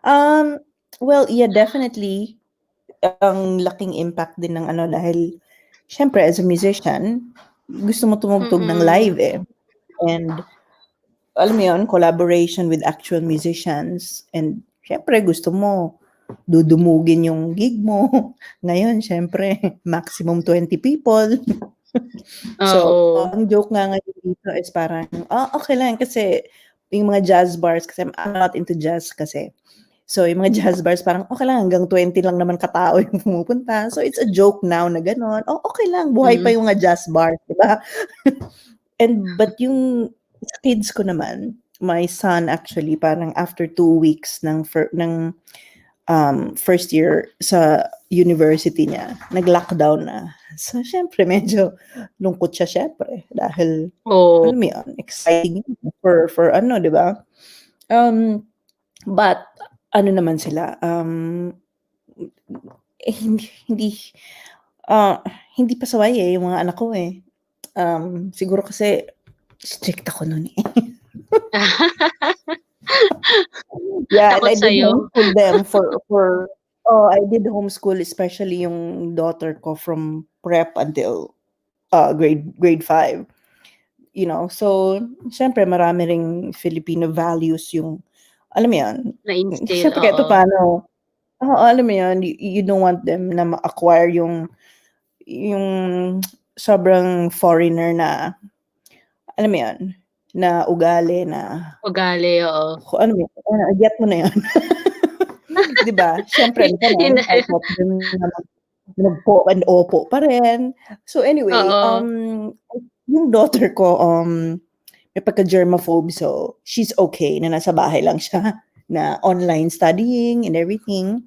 um, well, yeah, definitely. Ang laking impact din ng ano dahil syempre as a musician, gusto mo tumugtog ng live eh. And alam mo yun, collaboration with actual musicians. And syempre gusto mo dudumugin yung gig mo. Ngayon, syempre, maximum 20 people. So, Oo. ang joke nga ngayon dito is parang, okay lang kasi yung mga jazz bars, kasi I'm not into jazz kasi. So, yung mga jazz bars, parang okay lang, hanggang 20 lang naman katao yung pumupunta. So, it's a joke now na gano'n. Okay lang, buhay pa yung mga jazz bars, di ba? But yung kids ko naman, my son actually, parang after 2 weeks ng first year sa university niya, nag-lockdown na. So, syempre, medyo lungkot siya syempre. Dahil, alam mo yun, exciting for ano, di ba? But, ano naman sila, hindi pasaway yung mga anak ko eh. Siguro kasi, strict ako nun eh. Yeah, and Takot I did sa'yo. homeschool them I did homeschool especially yung daughter ko from prep until grade 5. You know, so syempre marami ring Filipino values yung alam mo yan. Na-instill, Syempre kahit oo. paano, alam mo yan, you don't want them na ma-acquire yung sobrang foreigner na alam mo yan, na ugali na Ugali, oo. ano mo, get mo na yan. Di ba? Syempre, I taught them na nagpo and opo pa rin. So anyway, yung daughter ko, may pagka-germaphobe, so she's okay na nasa bahay lang siya, na online studying and everything.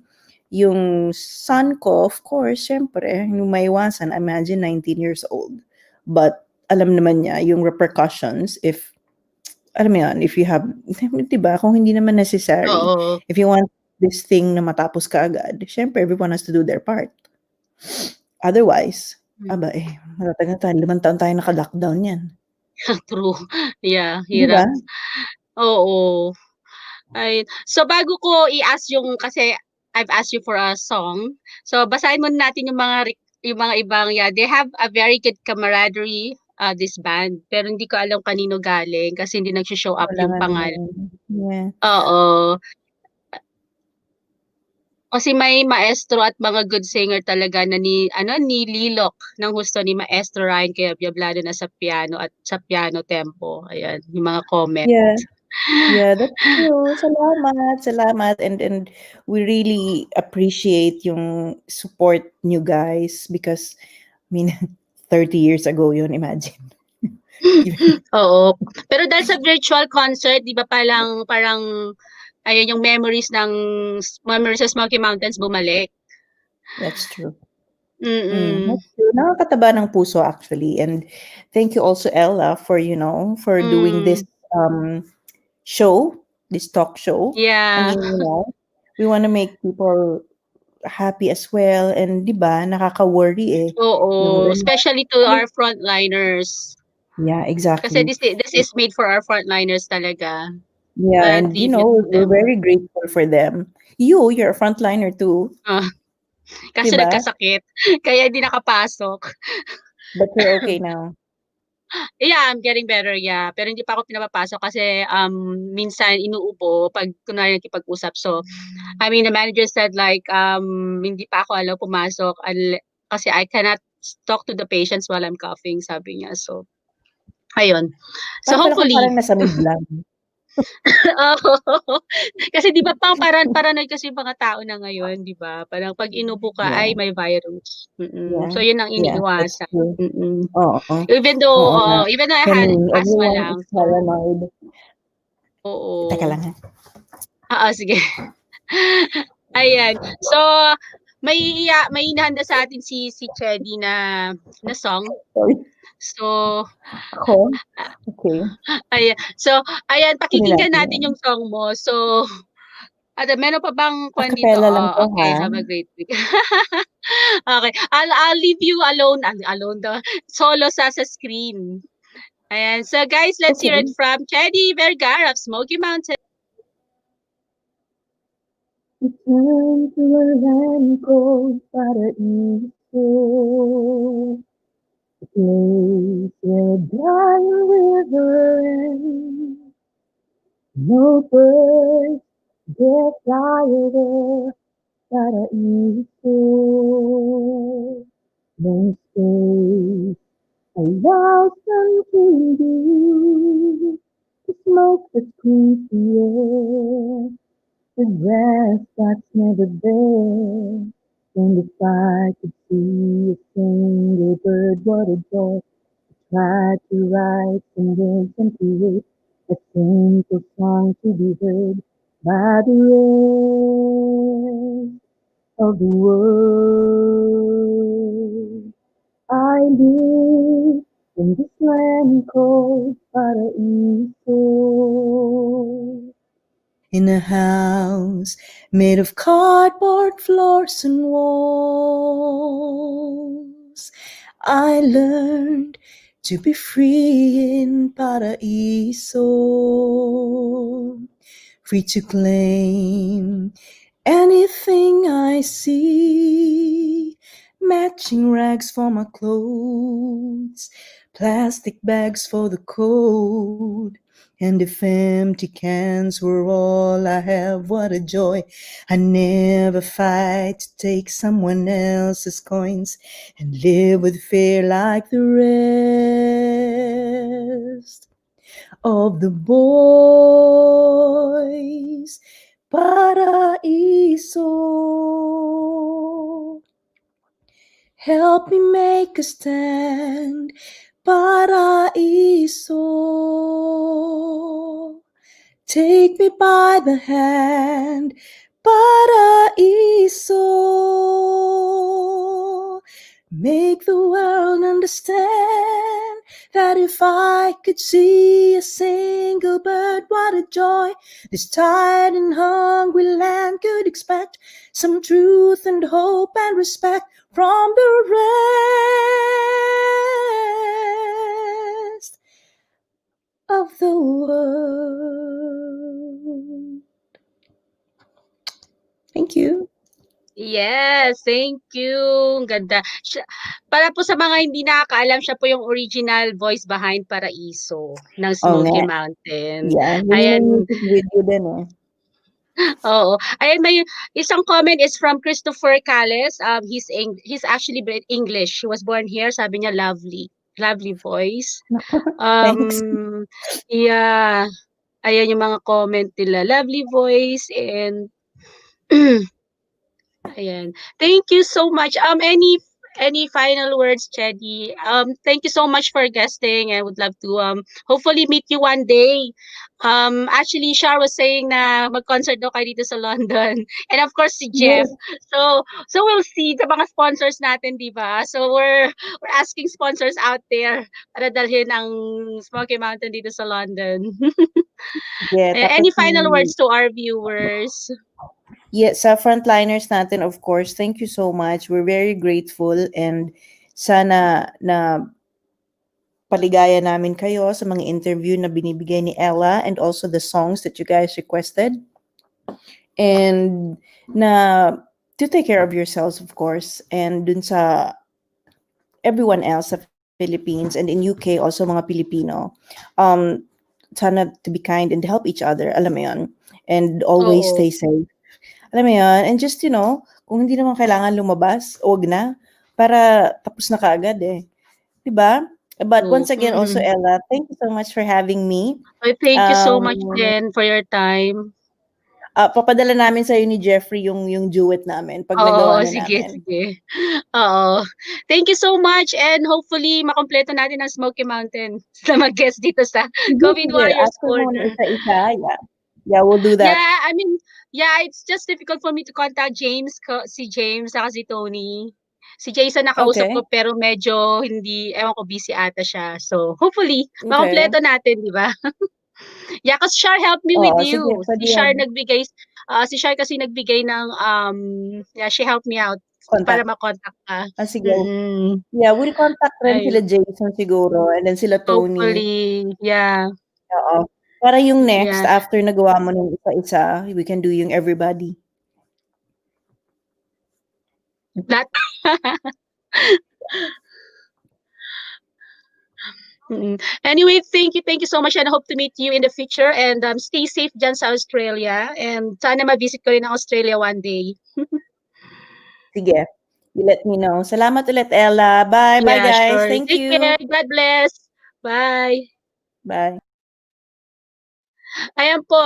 Yung son ko, of course, syempre, yung maiwasan, imagine 19 years old. But alam naman niya yung repercussions if alam mo yun, if you have, di ba, kung hindi naman necessary, Oo. if you want this thing na matapos ka agad, syempre everyone has to do their part. Otherwise, aba matatagal tayo, 5 taon tayo naka-lockdown yan. True. Yeah, Di ba? hirap. Oo. Ay, so bago ko i-ask yung kasi I've asked you for a song. So basahin muna natin yung mga ibang they have a very good camaraderie this band. Pero hindi ko alam kanino galing kasi hindi nag-show up Wala yung nga pangalan. naman. Yeah. Oo. Kasi may maestro at mga good singer talaga na ni Lilok ng husto ni Maestro Ryan kaya Biablado na sa piano at sa piano tempo. Ayan, yung mga comment. Yeah. Yeah, that's true. Salamat. And we really appreciate yung support niyo guys because I mean 30 years ago yun, imagine. Oo. Pero dahil sa virtual concert, 'di ba parang ayun yung memories sa Smoky Mountains bumalik. That's true. Mm. That's true. Nakakataba ng puso actually. And thank you also Ella for for doing this show, this talk show. I Yeah. mean, we want to make people happy as well and 'di ba nakaka-worry eh. Oo, especially to our frontliners. Yeah, Kasi exactly. this is made for our frontliners talaga. Yeah, Para and tribute to we're them. very grateful for them. You're a frontliner too, Kaso 'di ba? nagkasakit, kaya hindi nakapasok. But you're okay now. Yeah, I'm getting better, yeah. Pero hindi pa ako pinapapasok kasi minsan inuubo pag kunwari nakikipag-usap. So, I mean, the manager said like hindi pa ako allowed pumasok kasi I cannot talk to the patients while I'm coughing, sabi niya. So, ayun. So, Pero kung hopefully. parang nasa mid lang. Oo. Kasi 'di ba paranoid kasi yung mga tao na ngayon, 'di ba? Parang pag inubo ka ay Yeah. may virus. Yeah. So, yun ang Yeah, that's iniiwasan. true. Oo. Even though Oo nga. I had And asthma everyone lang. is So, paranoid. Teka oo. lang ha. Oo, sige. Ayan. So, may inihanda sa atin si Chedi na song. Sorry. So, Ako? Okay. ayan. So, ayan, Kunin pakikinggan natin natin yan. yung song mo. So, meron pa bang kwan dito? Acapella lang to Okay, ha. have a great week. Okay, I'll leave you alone daw. Solo sa screen. Ayan. So guys, let's hear it Okay. from Chedi Vergara of Smoky Mountain. Return to a land called Paraiso, a place where a dying river ends. No birds dare fly over Paraiso. No space allows them to breathe the smoke that cleans the air. The grass that's never there. And if I could see a single bird, what a joy. I try to write some words and create a simple song to be heard by the rest of the world. I live in this land called Paraiso. In a house made of cardboard floors and walls, I learned to be free in Paraiso, free to claim anything I see, matching rags for my clothes, plastic bags for the cold. And if empty cans were all I have, what a joy. I never fight to take someone else's coins and live with fear like the rest of the boys. Paraiso, help me make a stand. Paraiso, take me by the hand. Paraiso, make the world understand that if I could see a single bird, what a joy this tired and hungry land could expect. Some truth and hope and respect from the rest of the world. Thank you. Yes, thank you. Ang ganda. Para po sa mga hindi nakakaalam, siya po yung original voice behind Paraiso ng Oo nga. Smoky Mountain. Yeah, yun yung Ayan, music video din eh. oo. Ayan, may isang comment is from Christopher Cales. He's actually English. He was born here. Sabi niya, lovely. Lovely voice. Thanks. Yeah. Ayan yung mga comment nila. Lovely voice and ayan. Thank you so much. Any final words, Chedi? Thank you so much for guesting. I would love to hopefully meet you one day. Actually, Shar was saying na mag-concert daw kayo dito sa London. And of course si Jeff. Yes. So we'll see sa mga sponsors natin, 'di ba? So we're asking sponsors out there para dalhin ang Smoky Mountain dito sa London. Yeah, tapos Any final words to our viewers? yeah, sa frontliners natin, of course, thank you so much. We're very grateful and sana na paligaya namin kayo sa mga interview na binibigay ni Ella and also the songs that you guys requested. And na to take care of yourselves, of course, and dun sa everyone else sa Philippines and in UK, also mga Pilipino. Sana to be kind and help each other, alam mo yun. And always Oo. stay safe. Alam mo yun? And just, kung hindi naman kailangan lumabas, huwag na. Para tapos na kaagad eh. Diba? But once again, also, Ella, thank you so much for having me. Thank you so much din for your time. Papadala namin sa'yo ni Jeffrey yung duet namin pag nagawa na sige, namin. sige. Oo. Thank you so much and hopefully makompleto natin ang Smoky Mountain sa mag-guest dito sa COVID Sige, Warriors after mo Corner. isa-isa, yeah, we'll do that. Yeah, I mean, yeah, it's just difficult for me to contact si James saka si Tony. Si Jason nakausap Okay. ko pero medyo hindi, ewan ko, busy ata siya. So, hopefully, Okay. makompleto natin, di ba? Yeah, kasi Shar helped me with Oo, you. sige, pwede Si Shar yan. nagbigay, si Shar kasi nagbigay ng, yeah, she helped me out para Contact. makontak ka. Sige. Mm-mm. Yeah, we'll contact rin Ay, sila Jason siguro and then sila Tony. hopefully, yeah. Oo. Para yung next, Yeah. after nagawa mo ng isa-isa, we can do yung everybody. That, anyway, thank you so much and I hope to meet you in the future and stay safe dyan sa Australia and sana ma-visit ko rin ang Australia one day. Sige. You let me know. Salamat ulit, Ella. Bye. Bye, Yeah, guys. sure. Thank Take you. care. God bless. Bye. Bye. Ayan po,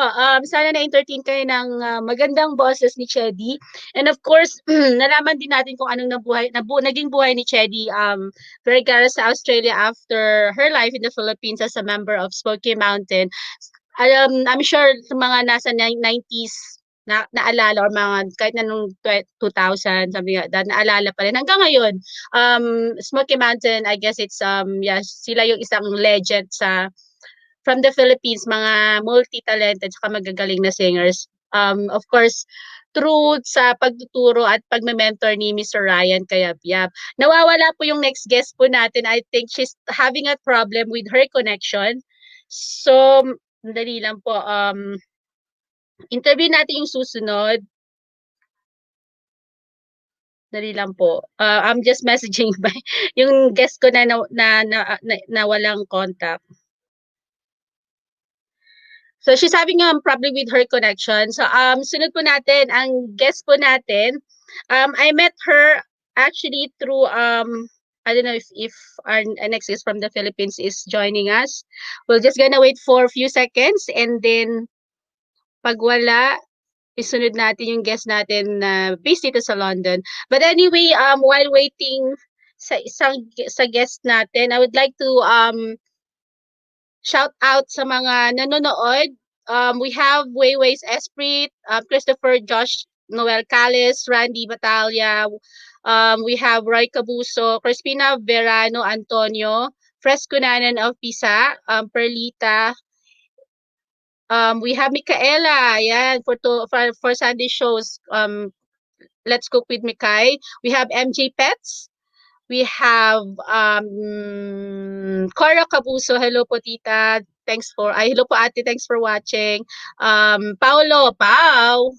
sana na-entertain kayo ng magandang boses ni Chedi. And of course, nalaman din natin kung anong naging buhay ni Chedi Vergara sa Australia after her life in the Philippines as a member of Smokey Mountain. I'm sure sa mga nasa 90s naalala or mga kahit na nung 2000 something like that, naalala pa rin hanggang ngayon. Smokey Mountain, I guess it's yeah, sila yung isang legend from the Philippines, mga multi-talented saka magagaling na singers. Of course, through sa pagtuturo at pagme-mentor ni Mr. Ryan Kayabyab. Nawawala po yung next guest po natin. I think she's having a problem with her connection. So, dali lang po. Interview natin yung susunod. Dali lang po. I'm just messaging by yung guest ko na walang contact. So she's having a problem with her connection. So sunod po natin ang guest po natin. I met her actually through I don't know if our next guest from the Philippines is joining us. We're just gonna wait for a few seconds and then pag wala, isunod natin yung guest natin na based dito sa London. But anyway, while waiting sa guest natin, I would like to shout out sa mga nanonood. We have Wayway's Esprit, Christopher Josh Noel Calles, Randy Batalya. We have Roy Cabuso, Crispina Verano Antonio, Frescunanan of Pisa, Perlita. We have Micaela, yan, for Sunday shows. Let's Cook with Mikay. We have MJ Pets. We have Cora Cabuso. Hello po, tita. Hello po, ate. Thanks for watching. Paolo, Pao.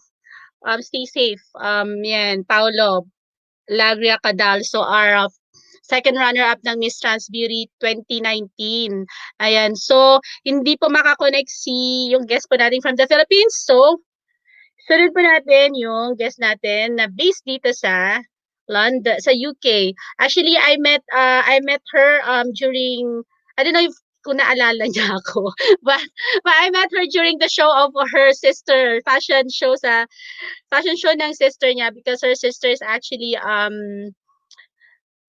Stay safe. Yan, Paolo. Lagria Cadalso are second runner-up ng Miss Trans Beauty 2019. Ayan. So, hindi po makakonect yung guest po natin from the Philippines. So, sunod po natin yung guest natin na based dito sa London, sa UK. Actually, I met her during, I don't know if kung naalala niya ako, but I met her during the show of her sister, fashion show ng sister niya, because her sister is actually a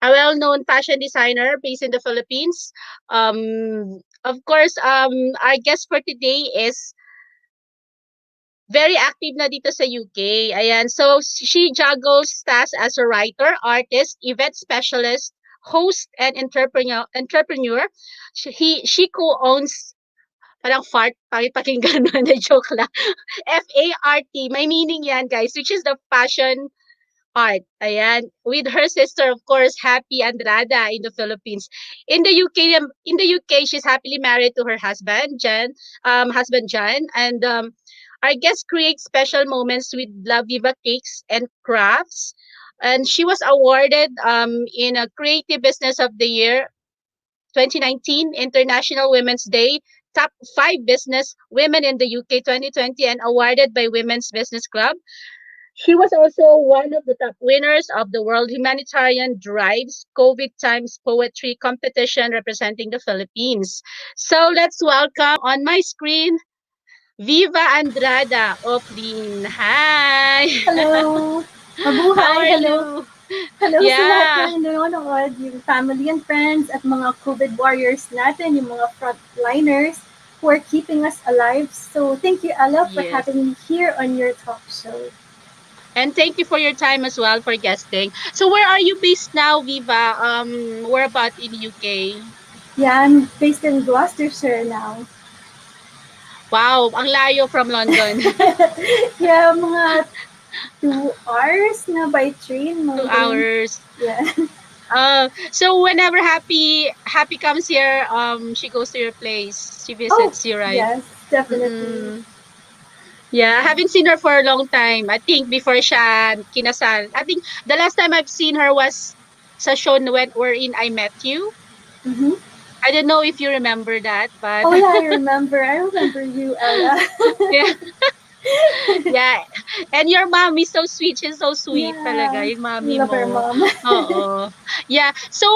well-known fashion designer based in the Philippines. Of course, our guest for today is very active na dito sa UK. Ayan. So, she juggles tasks as a writer, artist, event specialist, host, and entrepreneur. She co-owns, parang fart, pakinggan na joke lang. FART, may meaning yan, guys, which is the fashion art. Ayan. With her sister, of course, Happy Andrada in the Philippines. In the UK, she's happily married to her husband, John, and our guest creates special moments with La Viva Cakes and Crafts. And she was awarded in a Creative Business of the Year 2019 International Women's Day Top 5 Business Women in the UK 2020 and awarded by Women's Business Club. She was also one of the top winners of the World Humanitarian Drives COVID Times Poetry Competition representing the Philippines. So let's welcome on my screen Viva Andrada of Lin. Hi! Hello! How Mabuhay! are Hello! you? Hello sa lahat Yeah. ng nanonood, yung family and friends at mga COVID warriors natin, yung mga frontliners who are keeping us alive. So thank you, Ella, for Yes. having me here on your talk show. And thank you for your time as well for guesting. So where are you based now, Viva? Where about in UK? Yeah, I'm based in Gloucestershire now. Wow, ang layo from London. Yeah, mga 2 hours na by train. 2 Mga ganun. hours. Yeah. So whenever Happy comes here, she goes to your place. She visits you, right? Yes, definitely. Yeah, I haven't seen her for a long time. I think before siya kinasal. I think the last time I've seen her was sa show wherein I met you. Mm-hmm. I don't know if you remember that, but Oh yeah, I remember you, Ella. yeah. Yeah. And your mom is so sweet. She's so sweet talaga, Yeah, yung mommy love our mo. mom. Oo. Yeah. So,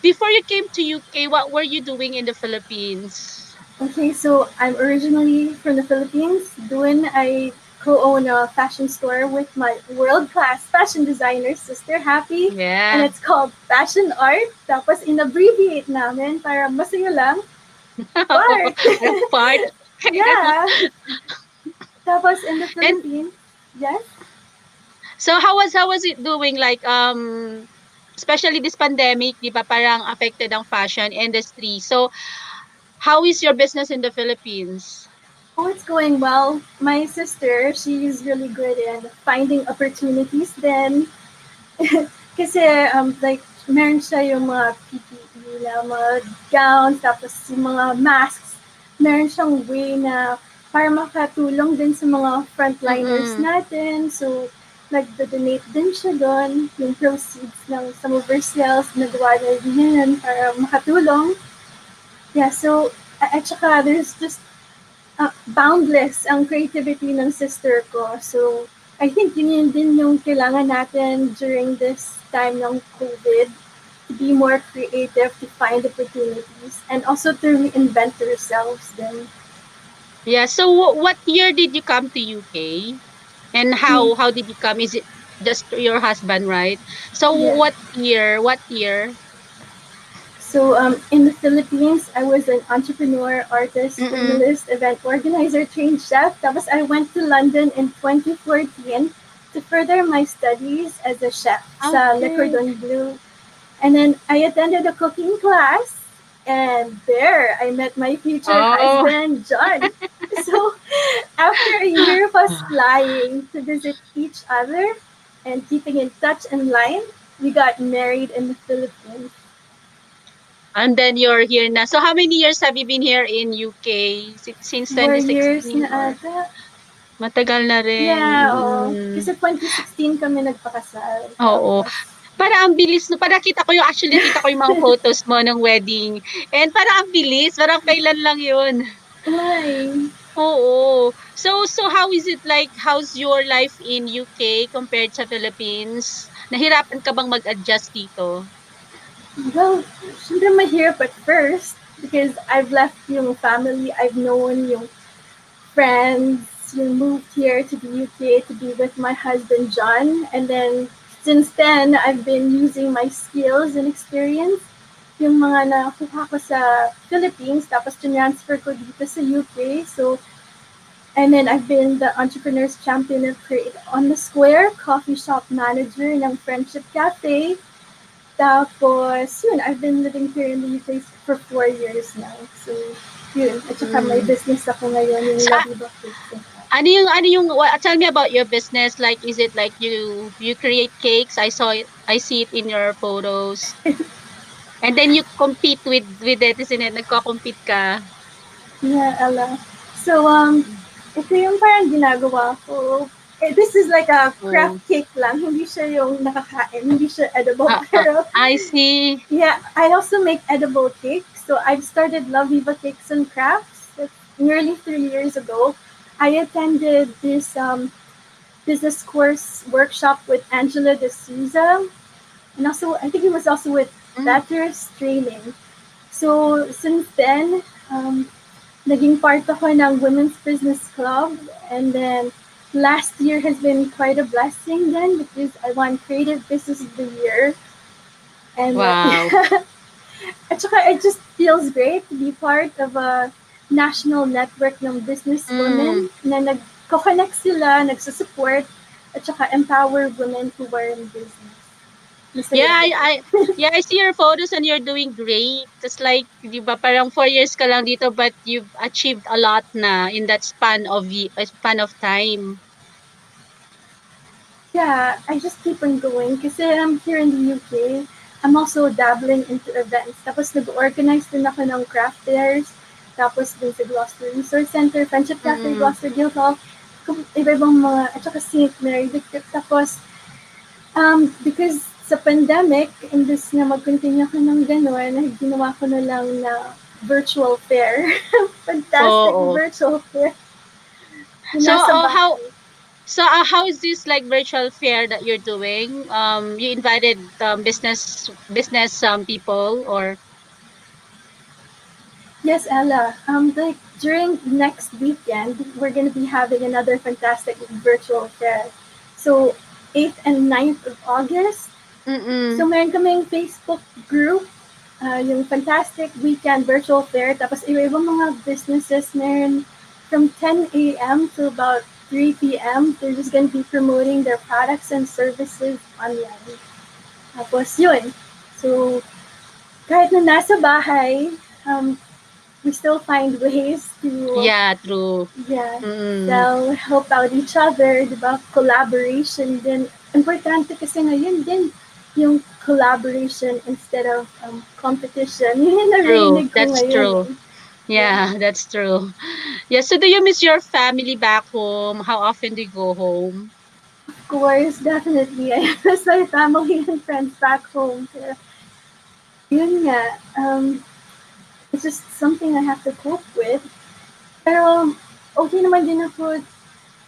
before you came to UK, what were you doing in the Philippines? Okay, so I'm originally from the Philippines. Doon I co-own a fashion store with my world-class fashion designer sister Happy. And Yeah. it's called Fashion Art. Tapos in-abbreviate namin para masaya lang. Part. Parang part. Yeah. Tapos in the And Philippines, yes. so how was it doing, like especially this pandemic, 'di ba, parang affected ang fashion industry. So how is your business in the Philippines? Oh, it's going well. My sister, she's really good in finding opportunities then. Kasi, like, meron siya yung mga PPE na mga gowns, tapos yung mga masks. Meron siyang way na para makatulong din sa mga frontliners natin. So, nagdo-donate din siya doon. Yung proceeds ng some of her sales, nagawa na din yan para makatulong. Yeah, so, at saka there's just boundless ang creativity ng sister ko. So, I think yun din yung kailangan natin during this time ng COVID, to be more creative, to find opportunities, and also to reinvent ourselves then. Yeah. So what year did you come to UK? And how did you come? Is it just your husband, right? So Yeah. what year? What year? So in the Philippines, I was an entrepreneur, artist, journalist, event organizer, trained chef. Tapos I went to London in 2014 to further my studies as a chef sa Le Okay. Cordon Bleu. And then I attended a cooking class And there, I met my future Oh. husband, John. So, after a year of us flying to visit each other and keeping in touch and line, we got married in the Philippines. And then you're here na. So how many years have you been here in UK? Since 4 years 2016 na or ata. matagal na rin? Yeah, oo. Kasi 2016 kami nagpakasal. Oo. Tapos, Para ang bilis no. Para kita ko yung actually nakita ko yung mga photos mo ng wedding. And para ang bilis, parang kailan lang 'yun. why? Oo. So how is it like? How's your life in UK compared sa Philippines? Nahirapan ka bang mag-adjust dito? Well, syempre mahirap at first because I've left yung family I've known, yung friends, yung moved here to the UK to be with my husband John. And then since then, I've been using my skills and experience, yung mga nakuha ko sa Philippines, tapos transfer ko dito sa UK. So, and then I've been the Entrepreneurs Champion of Create on the Square, coffee shop manager ng Friendship Cafe. Tapos, yun, I've been living here in the UK for 4 years now. So, yun. At saka may business ako ngayon, yung Sa- Viva Cakes. tell me about your business, like is it like you create cakes? I see it in your photos. And then you compete with it, isn't it? Nagko-compete ka. Yeah, Ella. So, ito yung parang ginagawa ko. This is like a craft cake lang. Hindi siya yung nakakain. Hindi siya edible. Pero, I see. yeah, I also make edible cakes. So, I've started Love Viva Cakes and Crafts nearly 3 years ago. I attended this business course workshop with Angela De Souza. And also, I think it was also with Batter's Training. So, since then, naging part ako ng Women's Business Club. And then, last year has been quite a blessing then because I won Creative Business of the Year. And Wow. at saka it just feels great to be part of a national network ng business women na nagko-connect sila, nagsusupport, at saka empower women who are in business. Yeah, I see your photos and you're doing great. It's like, di ba, parang 4 years ka lang dito but you've achieved a lot na in that span of time. Yeah, I just keep on going kasi I'm here in the UK. I'm also dabbling into events. Tapos nag-organize din ako ng craft fairs. Tapos din sa Gloucester Resource Center, Friendship Cafe, Gloucester Guildhall. Iba-ibang mga, at saka St. Mary Victor. Tapos, because sa pandemic, imbes na mag-continue ako ng gano'n, ginawa ko na lang na virtual fair. Fantastic virtual fair. So how is this like virtual fair that you're doing? You invited business people or? Yes, Ella. Like during next weekend, we're gonna be having another fantastic virtual fair. So 8th and 9th of August. So meron kaming Facebook group, yung fantastic weekend virtual fair. Tapos iba-ibang mga businesses meron from 10 a.m. to about 3 p.m. They're just gonna be promoting their products and services online. Tapos yun. So kahit na nasa bahay, we still find ways to sell, help out each other, diba? Collaboration din. Importante kasi ngayon din yung collaboration instead of competition. Yun narinig ko ngayon. True. Yeah, that's true. Yeah, so do you miss your family back home? How often do you go home? Of course, definitely. I miss my family and friends back home. Pero, yun nga, it's just something I have to cope with. Pero, okay naman din ako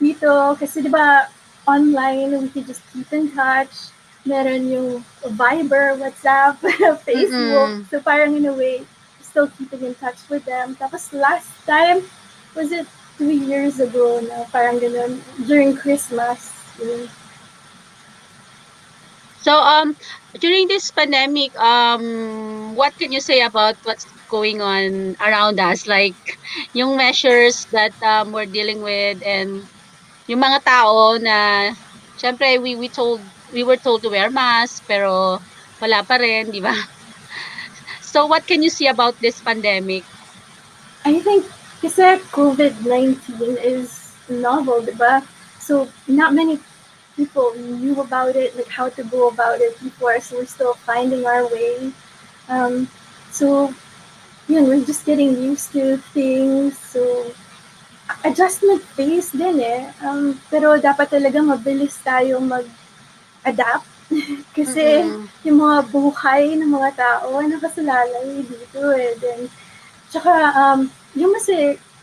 dito kasi diba online, we can just keep in touch. Meron yung Viber, WhatsApp, Facebook. So parang in a way, still keeping in touch with them. Tapos last time, was it 3 years ago na parang ganun, during Christmas. So during this pandemic, what can you say about what's going on around us? Like yung measures that we're dealing with and yung mga tao na syempre we were told to wear mask pero wala pa rin, di ba? So what can you see about this pandemic? I think kasi COVID-19 is novel, diba? So not many people knew about it, like how to go about it before, so we're still finding our way. Um, so yun, we're just getting used to things. So adjustment phase din eh. Pero dapat talaga mabilis tayo mag-adapt. Kasi Mm-mm. yung mga buhay ng mga tao nakasalalay dito eh. Then, tsaka yung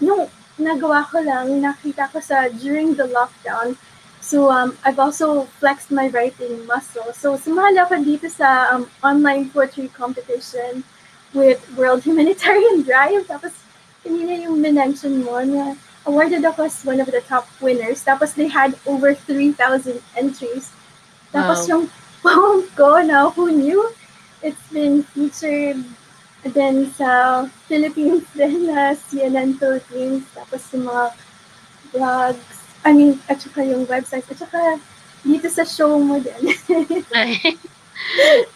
yung nagawa ko lang, nakita ko sa during the lockdown. So I've also flexed my writing muscle. So sumali ako dito sa online poetry competition with World Humanitarian Drive. Tapos kanina yung minention mo na awarded ako as one of the top winners. Tapos they had over 3,000 entries. Tapos Wow. yung poem ko na who knew, it's been featured then sa Philippines din na CNN Philippines. Tapos yung mga blogs, at saka yung websites, at saka dito sa show mo din.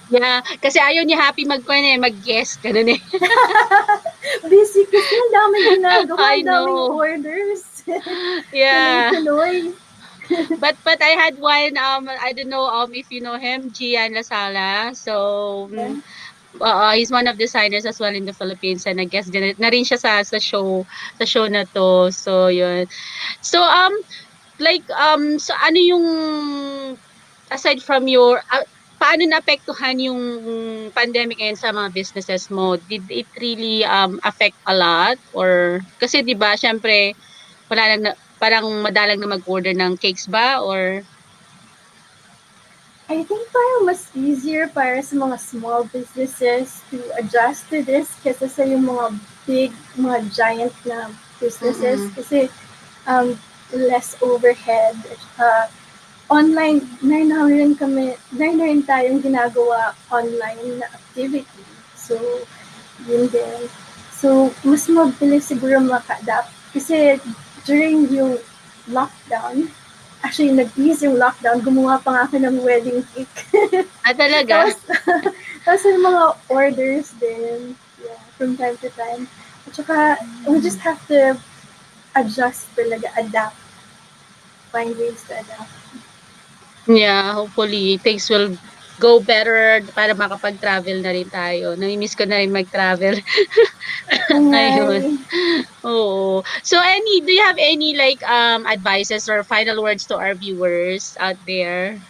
Yeah, kasi ayaw ni Happy mag-guest, ganun eh. Busy kasi ang daming ginagawa, I ang daming know. orders. Yeah. Tuloy-tuloy. But I had one I don't know if you know him, Gian Lasala. So he's one of the designers as well in the Philippines, and I guess din na rin siya sa show na to. So yun. So so ano yung aside from your paano naapektuhan yung pandemic ngayon sa mga businesses mo? Did it really affect a lot, or kasi 'di ba syempre wala lang na, parang madalang na mag-order ng cakes ba, or I think parang mas easier para sa mga small businesses to adjust to this kesa sa yung mga big, mga giant na businesses. mm. Kasi less overhead. Online, meron na rin tayong ginagawa online na activity. So, yun din. So, mas mabilis siguro maka-adapt. Kasi during yung lockdown, actually, nag-ease yung lockdown, gumawa pa nga ako ng wedding cake. Talaga? Tapos yung mga orders din, yeah, from time to time. At saka, we just have to adjust talaga, adapt. Find ways to adapt. Yeah, hopefully things will go better para makapag-travel na rin tayo. Nami-miss ko na rin mag-travel. Ayun. Oo. So do you have any like advices or final words to our viewers out there?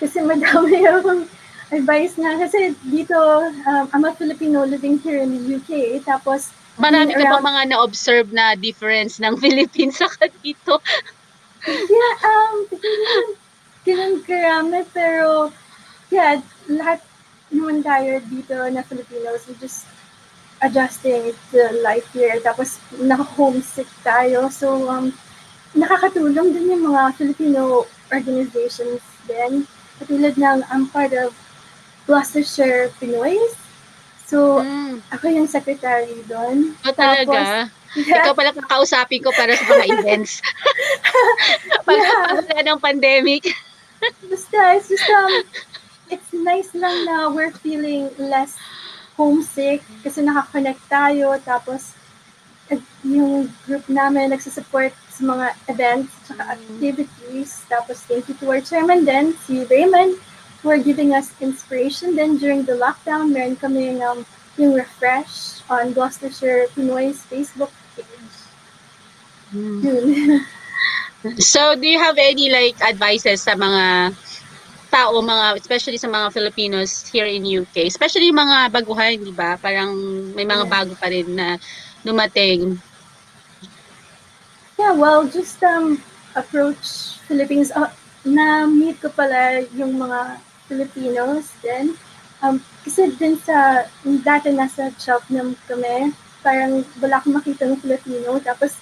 Kasi madami akong advice na. Kasi dito, I'm a Filipino living here in the UK. Tapos, Marami ka bang around, mga na-observe na difference ng Philippines saka dito? yeah, hindi naman ganun karami. Pero, yeah, lahat naman tayo dito na Filipinos, we just adjusting to life here. Tapos, naka-homesick tayo. So, nakakatulong din yung mga Filipino organizations din. Katulad ng, I'm part of Gloucestershire Pinoys. So, ako yung secretary doon. Talaga? Yeah. Ikaw pala kakausapin ko para sa mga events. Pag wala ng pandemic. Basta, it's nice lang na we're feeling less homesick kasi nakakonect tayo. Tapos, yung group namin nagsasupport sa mga events at activities. Tapos, thank you to our chairman din, si Raymond, for giving us inspiration. Then, during the lockdown, meron kami yung refresh on Gloucestershire Pinoy's Facebook page. So, do you have any like advices sa mga tao, especially sa mga Filipinos here in UK, especially yung mga baguhan, di ba? Parang may mga bago pa rin na dumating. Yeah, well, just approach Philippines. Na-meet ko pala yung mga Filipinos din. Kasi din dati nasa Cheltenham kami, parang wala akong makita ng Filipino. Tapos,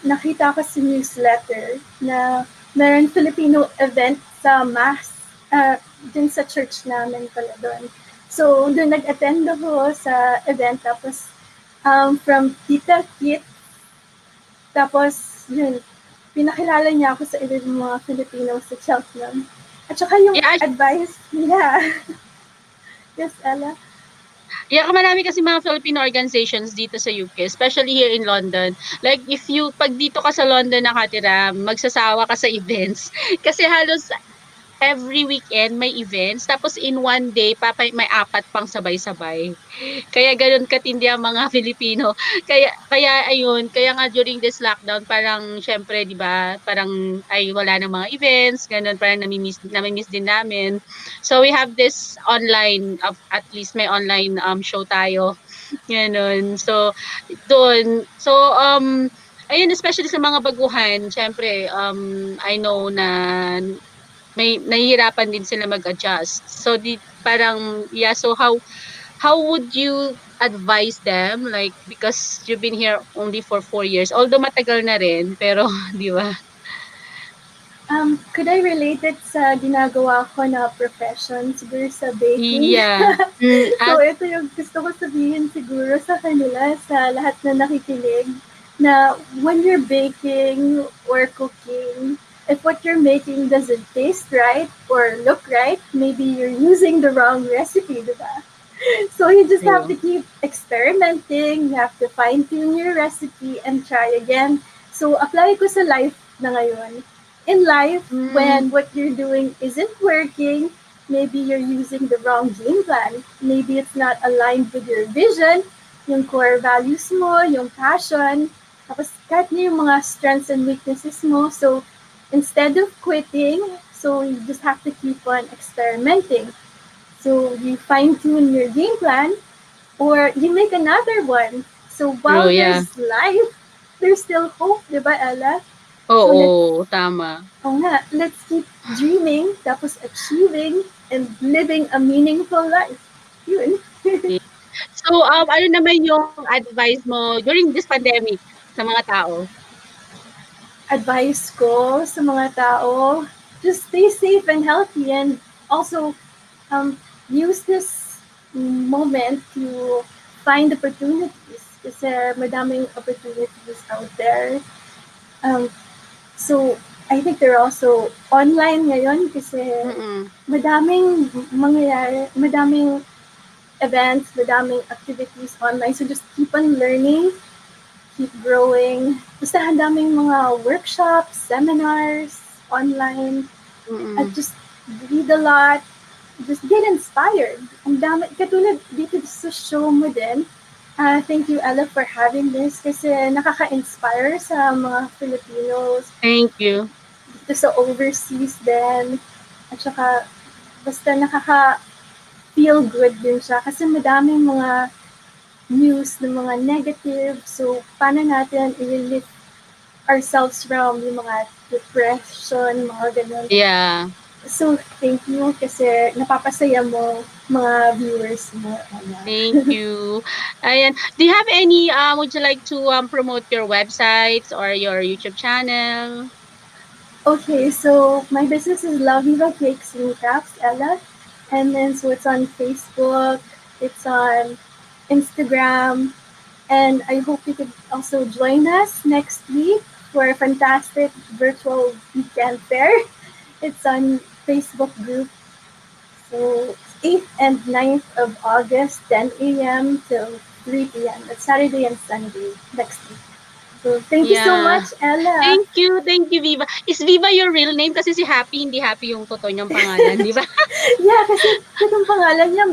nakita ko sa newsletter na meron Filipino event sa Mass, din sa church namin pala doon. So, doon nag-attend ako sa event. Tapos, from Tita Kit, tapos, yun, pinakilala niya ako sa iba ng mga Filipino sa Cheltenham. At saka yung advice, Yes, Ella. Yeah, marami kasi mga Filipino organizations dito sa UK, especially here in London. Like if you pag dito ka sa London nakatira, magsasawa ka sa events kasi halos every weekend may events tapos in one day may apat pang sabay-sabay. Kaya gano'n katindi ang mga Filipino. Kaya kaya ayun, kaya nga during this lockdown parang siyempre 'di ba, parang ay wala ng mga events, gano'n, parang nami-miss din namin. So we have this online of at least may online show tayo, gano'n. So do'n, so ayun especially sa mga baguhan siyempre I know na may nahihirapan din sila mag-adjust. So parang yeah, so how would you advise them like because you've been here only for 4 years although matagal na rin pero 'di ba? Could I relate it sa ginagawa ko na profession, siguro sa baking? Yeah. So, ito yung gusto ko sabihin siguro sa kanila, sa lahat na nakikinig, na when you're baking or cooking, if what you're making doesn't taste right or look right, maybe you're using the wrong recipe, diba? So you just have to Ayun. keep experimenting, you have to fine tune your recipe and try again. So apply ko sa life na ngayon. In life, Hmm, when what you're doing isn't working, maybe you're using the wrong game plan. Maybe it's not aligned with your vision, yung core values mo, yung passion, tapos kahit na yung mga strengths and weaknesses mo. So instead of quitting, so you just have to keep on experimenting. So you fine tune your game plan or you make another one. So true, while yeah. there's life, there's still hope, di ba, Ella? So Oo, tama. let's keep dreaming, tapos achieving, and living a meaningful life. Yun. Okay. So, ano naman yung advice mo during this pandemic sa mga tao? Advice ko sa mga tao, just stay safe and healthy and also use this moment to find opportunities kasi madaming opportunities out there. Um, so, I think they're also online ngayon kasi Mm. madaming mangyayari, madaming events, madaming activities online. So, just keep on learning, keep growing. Basta ang daming mga workshops, seminars, online, at Mm. just read a lot, just get inspired. Ang dami, katulad dito sa show mo din, thank you, Ella, for having this kasi nakaka-inspire sa mga Filipinos Thank you. dito sa overseas din. At saka, basta nakaka-feel good din siya kasi madaming mga news ng mga negative. So, paano natin i-relieve ourselves from yung mga depression, mga ganun. Yeah. So, thank you kasi napapasaya mo mga viewers mo. Thank you. Ayan. Do you have any, would you like to promote your websites or your YouTube channel? Okay, so my business is La Viva Cakes and Crafts, Ella. And then, so it's on Facebook, it's on Instagram, and I hope you could also join us next week for a fantastic virtual weekend fair. It's on Facebook group. So 8th and 9th of August, 10 a.m. till 3 p.m. That's Saturday and Sunday next week. So thank you so Yeah. much, Ella. Thank you, Viva. Is Viva your real name? Kasi si Happy, hindi Happy yung totoo niyang pangalan, di ba? Yeah, kasi itong pangalan niya,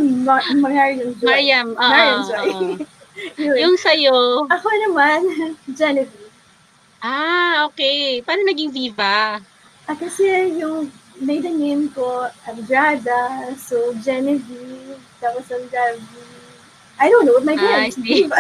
Marian Joy. Mariam, Marian Joy. oo. Yun. Yung sa'yo, Ako naman, Genevieve. okay. Paano naging Viva? Kasi yung maiden name ko, Andrada, so Genevieve, tapos Andrada, I don't know, my I parents, see. diba?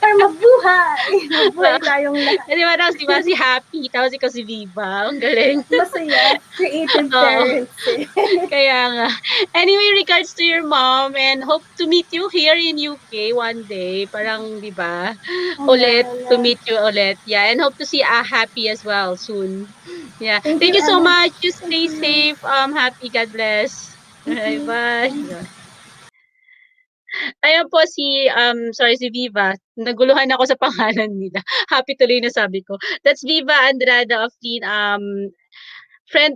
Para mabuhay! Mabuhay tayong lahat. Di ba tapos diba si Happy, tapos ikaw si Viva. Ang galing. Masaya, creative Oo, parents eh. kaya nga. Anyway, regards to your mom and hope to meet you here in UK one day. Parang, di ba? Wala, Ulit, to wala. meet you ulit. Yeah, and hope to see Happy as well soon. Yeah. Thank you, Thank you so Ella. much. You Thank stay you. safe. Happy. God bless. Thank Bye. you. Bye. Bye. Ayan po sorry si Viva, naguluhan ako sa pangalan nila. Happy tuloy na sabi ko. That's Viva Andrada of friend,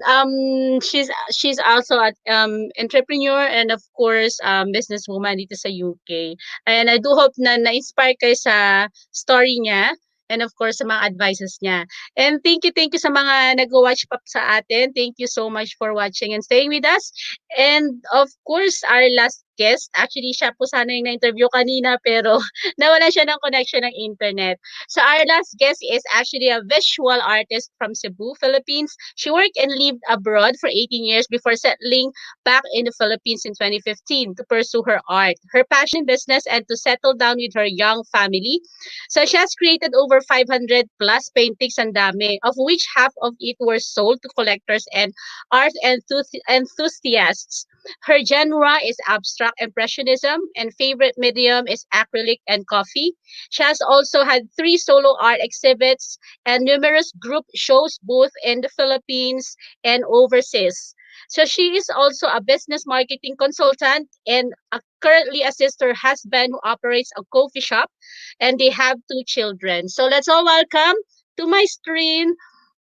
she's also an entrepreneur and of course businesswoman dito sa UK. And I do hope na na-inspire kayo sa story niya and of course sa mga advices niya. And thank you sa mga nag-watch pa sa atin. Thank you so much for watching and staying with us. And of course, our last guest, actually siya po sana yung na-interview kanina pero nawala siya ng connection ng internet. So our last guest is actually a visual artist from Cebu, Philippines. She worked and lived abroad for 18 years before settling back in the Philippines in 2015 to pursue her art, her passion in business, and to settle down with her young family. So she has created over 500 plus paintings and dami, of which half of it were sold to collectors and art enthusiasts. Her genre is abstract impressionism, and favorite medium is acrylic and coffee. She has also had 3 solo art exhibits and numerous group shows both in the Philippines and overseas. So she is also a business marketing consultant and currently assists her husband who operates a coffee shop, and they have 2 children. So let's all welcome to my screen,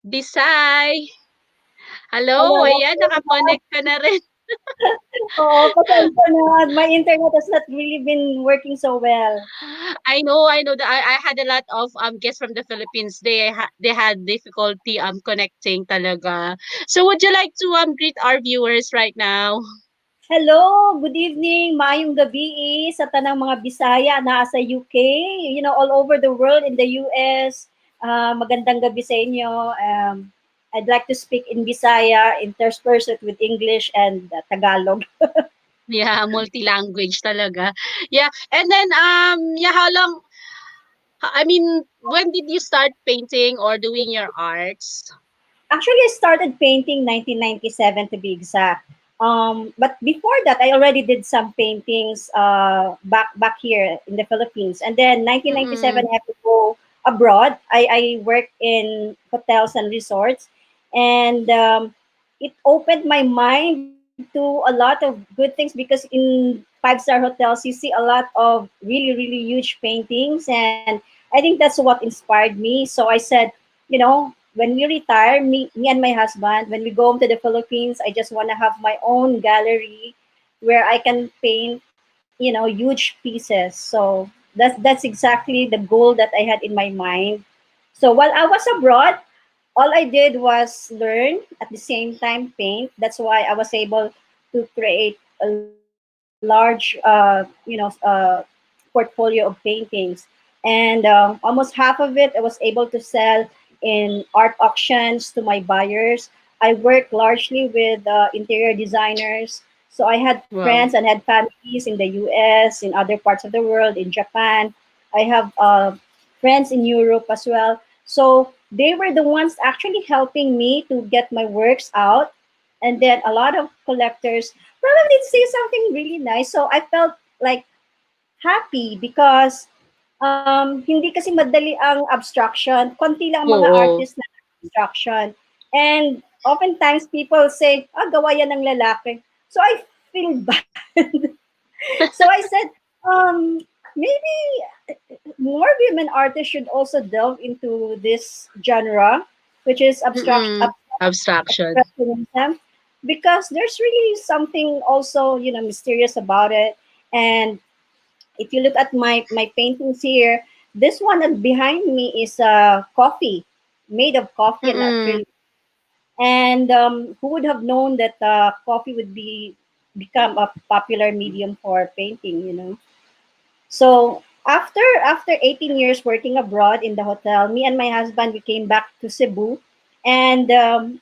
Bisai. Hello, Hello. ayan, nakakonect ka na rin. Oo, pasensya na. My internet has not really been working so well. I know that I had a lot of guests from the Philippines. They had difficulty connecting talaga. So would you like to greet our viewers right now? Hello, good evening, maayong gabi sa tanang mga Bisaya na sa UK, all over the world, in the US. Magandang gabi sa inyo. I'd like to speak in Bisaya, interspersed with English and Tagalog. Yeah, multi-language talaga. Yeah. And then yeah, how long I mean, when did you start painting or doing your arts? Actually, I started painting 1997 to be exact. But before that, I already did some paintings back here in the Philippines. And then 1997, Mm-mm. I had to go abroad. I worked in hotels and resorts, and it opened my mind to a lot of good things because in five-star hotels, you see a lot of really, really huge paintings, and I think that's what inspired me. So I said, when we retire, me and my husband, when we go home to the Philippines, I just want to have my own gallery where I can paint, huge pieces. So that's exactly the goal that I had in my mind. So while I was abroad, all I did was learn at the same time paint. That's why I was able to create a large, portfolio of paintings. And almost half of it I was able to sell in art auctions to my buyers. I worked largely with interior designers. So I had friends Wow. and had families in the US, in other parts of the world, in Japan. I have friends in Europe as well. So they were the ones actually helping me to get my works out. And then a lot of collectors probably say something really nice. So I felt like happy because hindi kasi madali ang abstraction. Konti lang ang mga Oo. artists na abstraction. And oftentimes people say, gawa yan ng lalaki. So I feel bad. So I said, maybe more women artists should also delve into this genre, which is Mm-mm. Abstraction. expressionism, because there's really something also, mysterious about it. And if you look at my paintings here, this one behind me is coffee, made of coffee and Mm-mm. acrylic. And who would have known that coffee would become a popular medium for painting? So after 18 years working abroad in the hotel, me and my husband, we came back to Cebu, and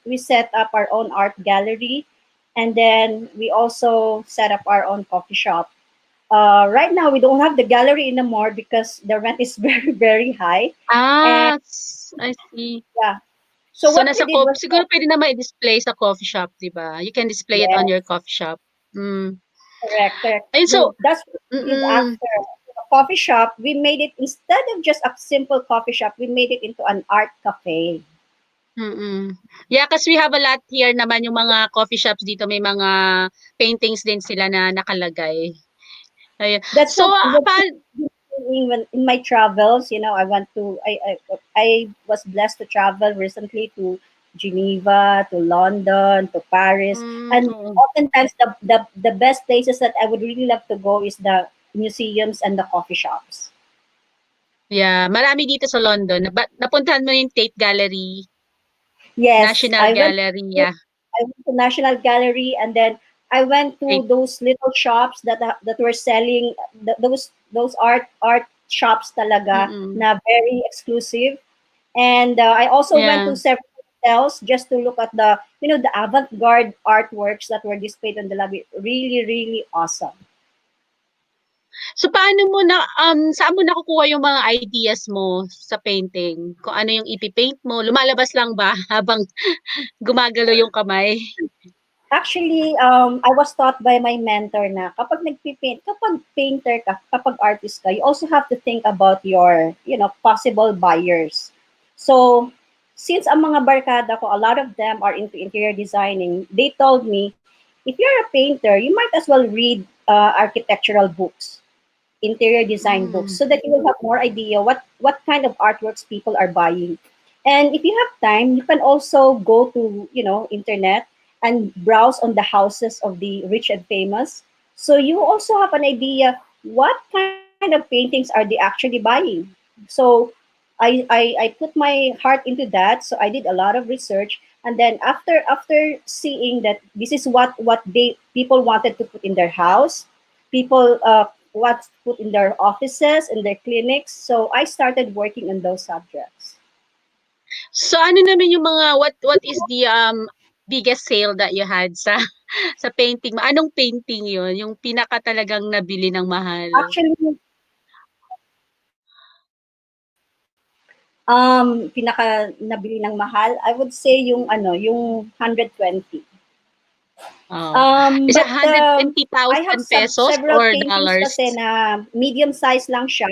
we set up our own art gallery, and then we also set up our own coffee shop. Right now, we don't have the gallery anymore because the rent is very, very high. And I see. yeah, so So what we nasa did was, siguro pwede naman i-display sa coffee shop, 'di ba? You can display it on your yes, coffee shop. Mm. correct, correct. Ayun, so That's what we did mm. after. A coffee shop, we made it, instead of just a simple coffee shop, we made it into an art cafe. Mm. Yeah, kasi we have a lot here naman yung mga coffee shops dito may mga paintings din sila na nakalagay. Ayun. That's So, what pa when in my travels. I went to I was blessed to travel recently to Geneva, to London, to Paris. And Oo. oftentimes, the best places that I would really love to go is the museums and the coffee shops. Yeah, marami dito sa London. Napuntahan mo yung Tate Gallery, Yes, National Gallery, yeah. I went to National Gallery, and then I went to Tate. those little shops that were selling those art shops talaga Mm. na very exclusive. And I also went Yeah. to several hotels just to look at the the avant-garde artworks that were displayed on the lobby. Really, really awesome. So paano mo saan mo nakukuha yung mga ideas mo sa painting? Kung ano yung ipi-paint mo, lumalabas lang ba habang gumagalaw yung kamay? Actually, I was taught by my mentor na kapag nagpipaint, kapag painter ka, kapag artist ka, you also have to think about your, possible buyers. So, since ang mga barkada ko, a lot of them are into interior designing, they told me, if you're a painter, you might as well read architectural books, interior design books, so that you will have more idea what kind of artworks people are buying. And if you have time, you can also go to internet and browse on the houses of the rich and famous. So you also have an idea what kind of paintings are they actually buying. So I put my heart into that. So I did a lot of research, and then after seeing that this is what they people wanted to put in their house, people what put in their offices, in their clinics. So I started working on those subjects. So ano naman yung mga what is the biggest sale that you had sa sa painting mo? Anong painting 'yun? Yung pinaka talagang nabili ng mahal? Actually, pinaka nabili ng mahal, I would say yung 120. Oh. Is it But I have 120,000 pesos several or paintings dollars? kasi na medium size lang siya.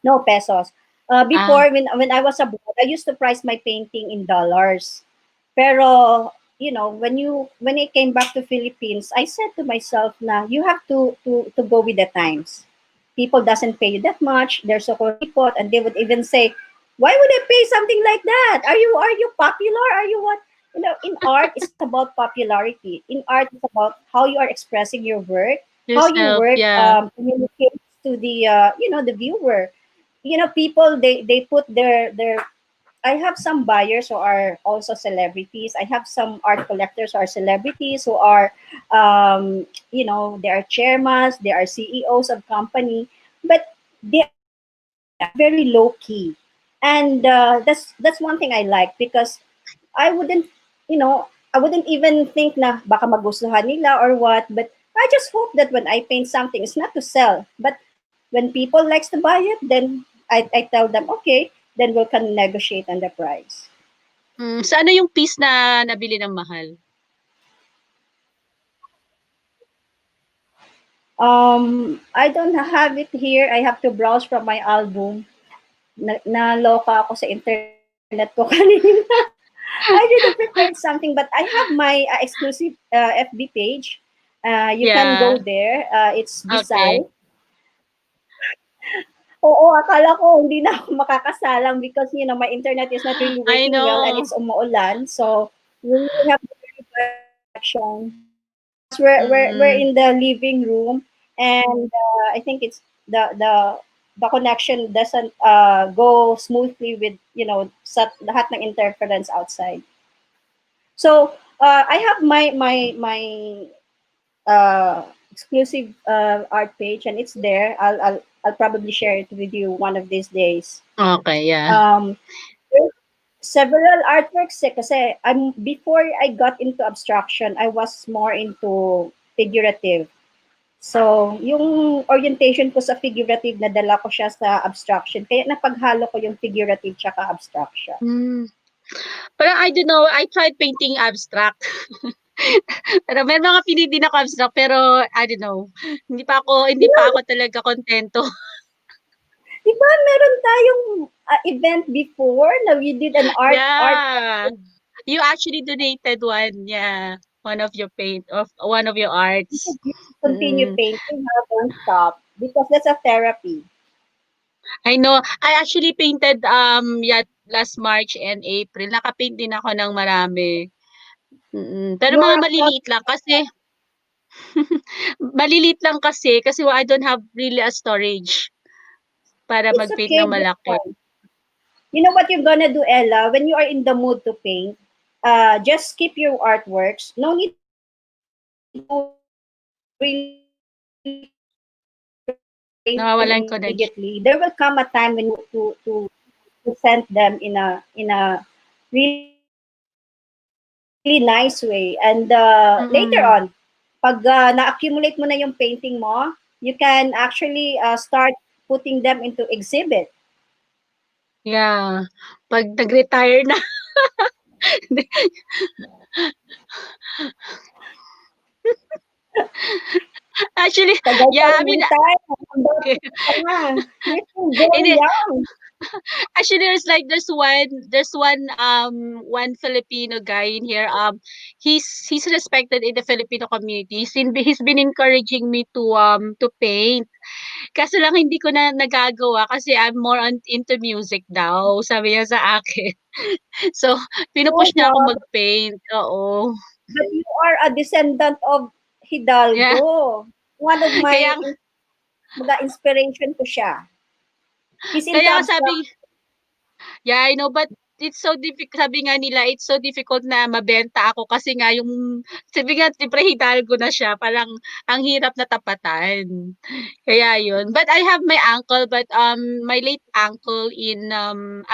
No, pesos. Ah, Before, when I was abroad, I used to price my painting in dollars. Pero, when I came back to Philippines, I said to myself na you have to go with the times. People doesn't pay you that much. They're so kuripot, and they would even say, "Why would I pay something like that? Are you popular? Are you what?" In art, it's about popularity. In art, it's about how you are expressing your work, how you yourself, work yeah. communicates to the viewer. People they put their I have some buyers who are also celebrities. I have some art collectors who are celebrities who are they are chairmans, they are CEOs of company, but they are very low key. And that's one thing I like, because I wouldn't I wouldn't even think na baka magustuhan nila or what, but I just hope that when I paint something, it's not to sell, but when people likes to buy it, then I tell them, okay, then we can negotiate on the price. So ano yung piece na nabili ng mahal? I don't have it here. I have to browse from my album. Naloka ako sa internet ko kanina. I didn't prepare something, but I have my exclusive FB page. You can Yeah, go there. It's okay. Bisai. Oo, akala ko hindi na ako makakasalang because my internet is not really I working well, and know. it's umuulan. So we really have to very bad connection. We're Mm. in the living room, and I think it's the connection doesn't go smoothly with sa lahat ng interference outside. So I have my exclusive art page, and it's there. I'll probably share it with you one of these days. Okay, yeah. There's several artworks kasi before I got into abstraction, I was more into figurative. So, yung orientation ko sa figurative, nadala ko siya sa abstraction. Kaya napaghalo ko yung figurative tsaka abstraction. Pero I don't know, I tried painting abstract. Pero may mga pinili din ako abstract, pero I don't know. Hindi pa ako talaga kontento. Di ba meron tayong event before na we did an art Yeah. You actually donated one, yeah. One of your arts. continue Mm. painting, don't stop, because that's a therapy. I know. I actually painted yeah, last March and April. Nakapaint din ako ng marami. Pero You mga are a maliliit lang kasi maliliit lang kasi I don't have really a storage para it's mag-paint okay. ng That's malaki. fine. You know what you're gonna do, Ella? When you are in the mood to paint, just keep your artworks. No need to really paint them Nawawalan connection. immediately. There will come a time when you to send them in a really nice way. And later Mm. on, pag na-accumulate mo na yung painting mo, you can actually start putting them into exhibit. Yeah. Pag nag-retire na. Actually, Tagal pa yeah, I rin mean, retire. Hanggang ka na. You're still very hindi. young. Actually, there's one Filipino guy in here. He's respected in the Filipino community. He's been encouraging me to paint. Kaso lang hindi ko na nagagawa kasi I'm more into music daw, sabi niya sa akin. So, Oh, pinupush niya ako no. mag-paint. Oo. But you are a descendant of Yeah. Hidalgo. One of Kaya my mga inspiration ko siya. He's into kaya nga sabi abstract. Yeah, I know, but it's so difficult. Sabi nga nila, it's so difficult na mabenta ako kasi nga yung, sabi nga, siyempre Hidalgo na siya, parang ang hirap na tapatan. Kaya yun. But I have my uncle, but my late uncle in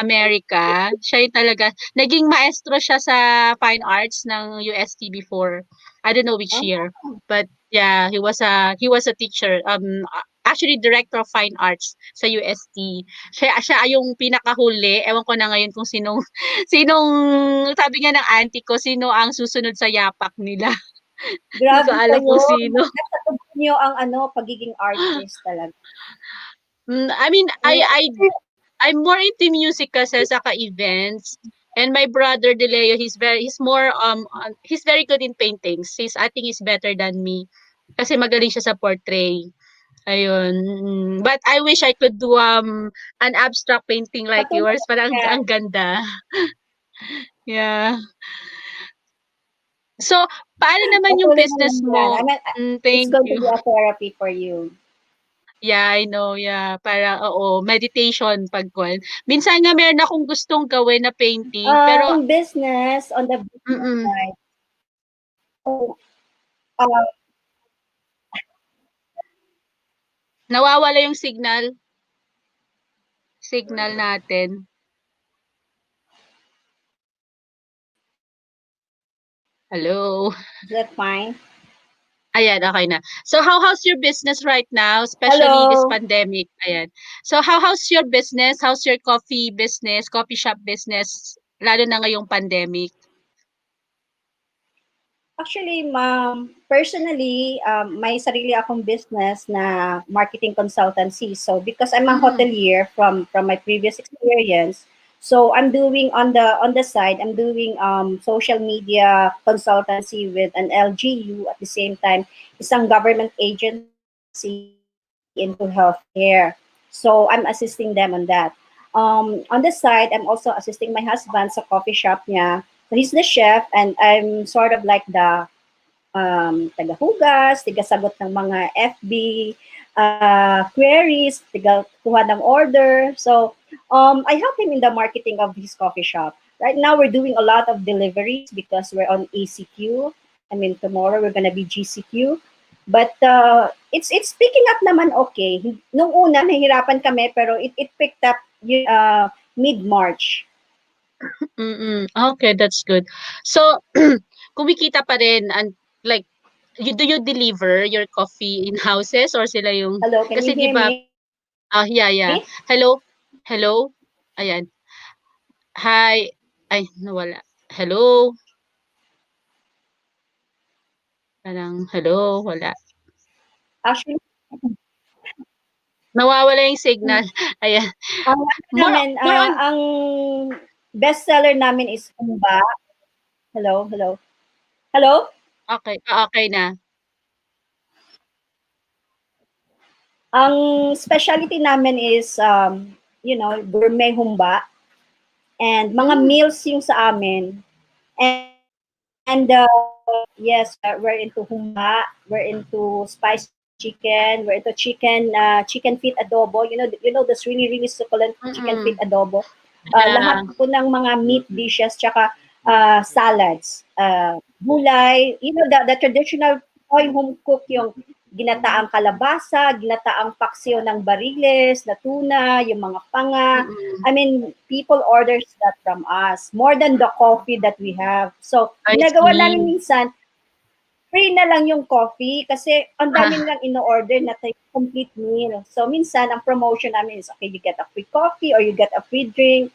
America, siya yung talaga, naging maestro siya sa fine arts ng UST before. I don't know which Ah, year, but yeah, he was a teacher. Actually director of fine arts sa UST. Siya yung pinakahuli. Ewan ko na ngayon kung sinong sabi nga ng auntie ko, sino ang susunod sa yapak nila. Hindi ko grabe alam kayo. kung sino. Nasa tubo niyo ang pagiging artist talaga. I mean, Mm, I'm more into music kasi saka events. And my brother DeLeo, he's very good in paintings. I think he's better than me. Kasi magaling siya sa portrait. Ayun. But I wish I could do an abstract painting like Patuloy yours. Parang yan. ang ganda. Yeah. So, paano naman yung Patuloy mo lang business yan. I mo? mean, it's Thank going to you. be a therapy for you. Yeah, I know. Yeah, para oo, meditation pagkuan. Minsan nga meron akong gustong gawin na painting, pero Business, on the business mm, side, so, uh, nawawala yung signal natin. Hello. is that fine? Ayan, okay na. So how's your business right now, especially this Hello. pandemic? Ayan. So how's your business? How's your coffee business, coffee shop business, lalo na ngayong pandemic? Actually, personally, may sarili akong business na marketing consultancy. So, because I'm a Mm. hotelier from my previous experience, so I'm doing on the side, I'm doing social media consultancy with an LGU at the same time, isang government agency into healthcare. So, I'm assisting them on that. On the side, I'm also assisting my husband sa coffee shop niya. So he's the chef and I'm sort of like the tagahugas, tigasagot ng mga FB queries, tigakuha ng order. So I help him in the marketing of his coffee shop. Right now, we're doing a lot of deliveries because we're on ACQ. I mean, tomorrow we're gonna be GCQ. But it's picking up naman okay. Nung una, nahihirapan kami, pero it picked up mid-March. Okay, that's good. So, kumikita pa rin and like do you deliver your coffee in houses or sila yung Hello, can you kasi 'di hear ba me? yeah. Hello? Hello? Ayan. Hi. Ay, nawala. Hello? Parang hello, wala. Actually, Nawawala yung signal. Ayan. ang More namin, more on ang bestseller namin is humba. Hello, hello. Hello? okay, okay na. Ang specialty namin is, gourmet humba. And mga meals yung sa amin. And yes, we're into humba, we're into spicy chicken, we're into chicken feet adobo. You know this really succulent chicken feet adobo. Yeah. Lahat po ng mga meat dishes tsaka salads, gulay, the traditional Pinoy home cook, yung ginataang kalabasa, ginataang paksiw ng bariles, na tuna, yung mga panga. I mean, people orders that from us more than the coffee that we have. So, I ginagawa see. namin minsan, free na lang yung coffee kasi ang dami nilang ino-order na complete meal. So, minsan, ang promotion namin is, okay, you get a free coffee or you get a free drink.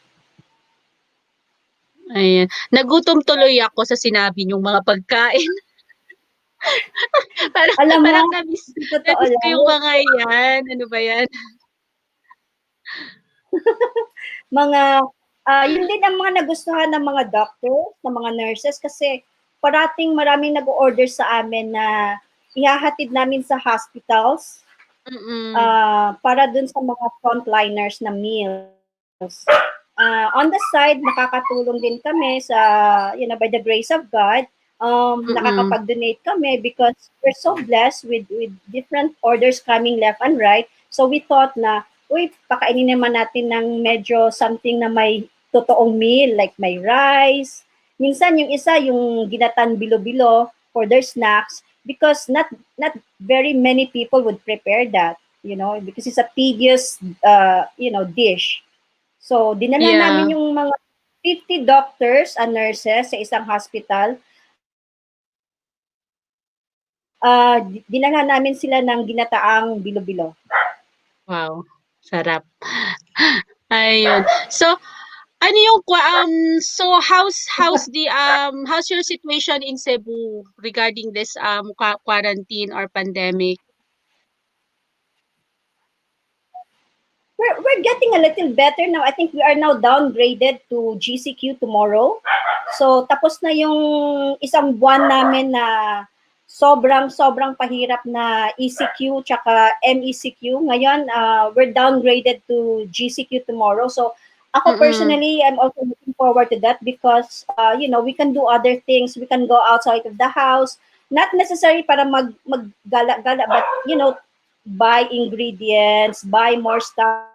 Ayan. Nagutom tuloy ako sa sinabi niyong mga pagkain. Alam mo, parang na-miss totoo ko lang, yung mga yan. Ano ba yan? yun din ang mga nagustuhan ng mga doctors, ng mga nurses, kasi parating maraming nag-order sa amin na ihahatid namin sa hospitals para dun sa mga frontliners na meals. On the side, nakakatulong din kami sa, by the grace of God, nakakapag-donate kami because we're so blessed with different orders coming left and right. So we thought na, pakainin naman natin ng medyo something na may totoong meal, like may rice. Minsan yung isa, yung ginatan bilo-bilo for their snacks, because not very many people would prepare that, because it's a tedious, dish. So, dinala namin yung mga 50 doctors and nurses sa isang hospital. Dinala namin sila ng ginataang bilo-bilo. Wow, sarap. Ayun. So, ano yung how's your situation in Cebu regarding this quarantine or pandemic? We're getting a little better now. I think we are now downgraded to GCQ tomorrow. So, tapos na yung isang buwan namin na sobrang pahirap na ECQ tsaka MECQ. Ngayon, we're downgraded to GCQ tomorrow. So, ako personally, I'm also looking forward to that because, we can do other things. We can go outside of the house. Not necessarily para maggala-gala, but, buy ingredients, buy more stuff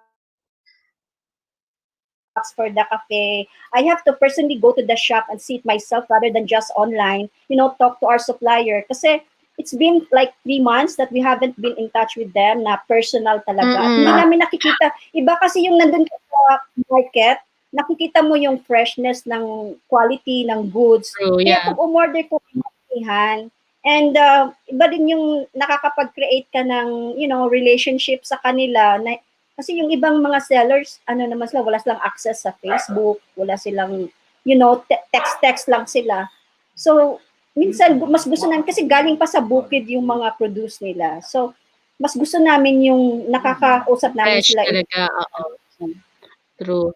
for the cafe. I have to personally go to the shop and see it myself rather than just online, talk to our supplier. Kasi it's been like 3 months that we haven't been in touch with them na personal talaga. Hindi namin nakikita. Iba kasi yung nandun ka sa market, nakikita mo yung freshness ng quality ng goods. True, Kaya yeah. pag umorder ko ng and iba din yung nakakapag-create ka ng, relationship sa kanila na kasi yung ibang mga sellers, naman sila, wala silang access sa Facebook, wala silang, text lang sila. So, minsan, mas gusto namin, kasi galing pa sa bukid yung mga produce nila. So, mas gusto namin yung nakakausap namin Fresh sila. talaga, oo. True.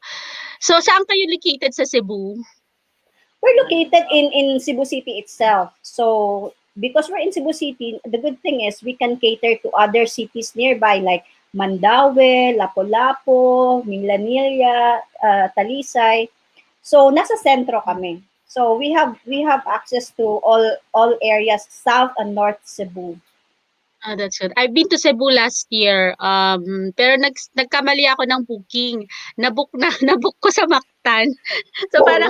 So, saan kayo located sa Cebu? We're located in Cebu City itself. So, because we're in Cebu City, the good thing is we can cater to other cities nearby like Mandaue, Lapu-Lapu, Milanilla, Talisay. So nasa sentro kami. So we have access to all areas south and north Cebu. Ah, that's good. I've been to Cebu last year. Pero nagkamali ako ng booking. Nabook ko sa Mactan. So parang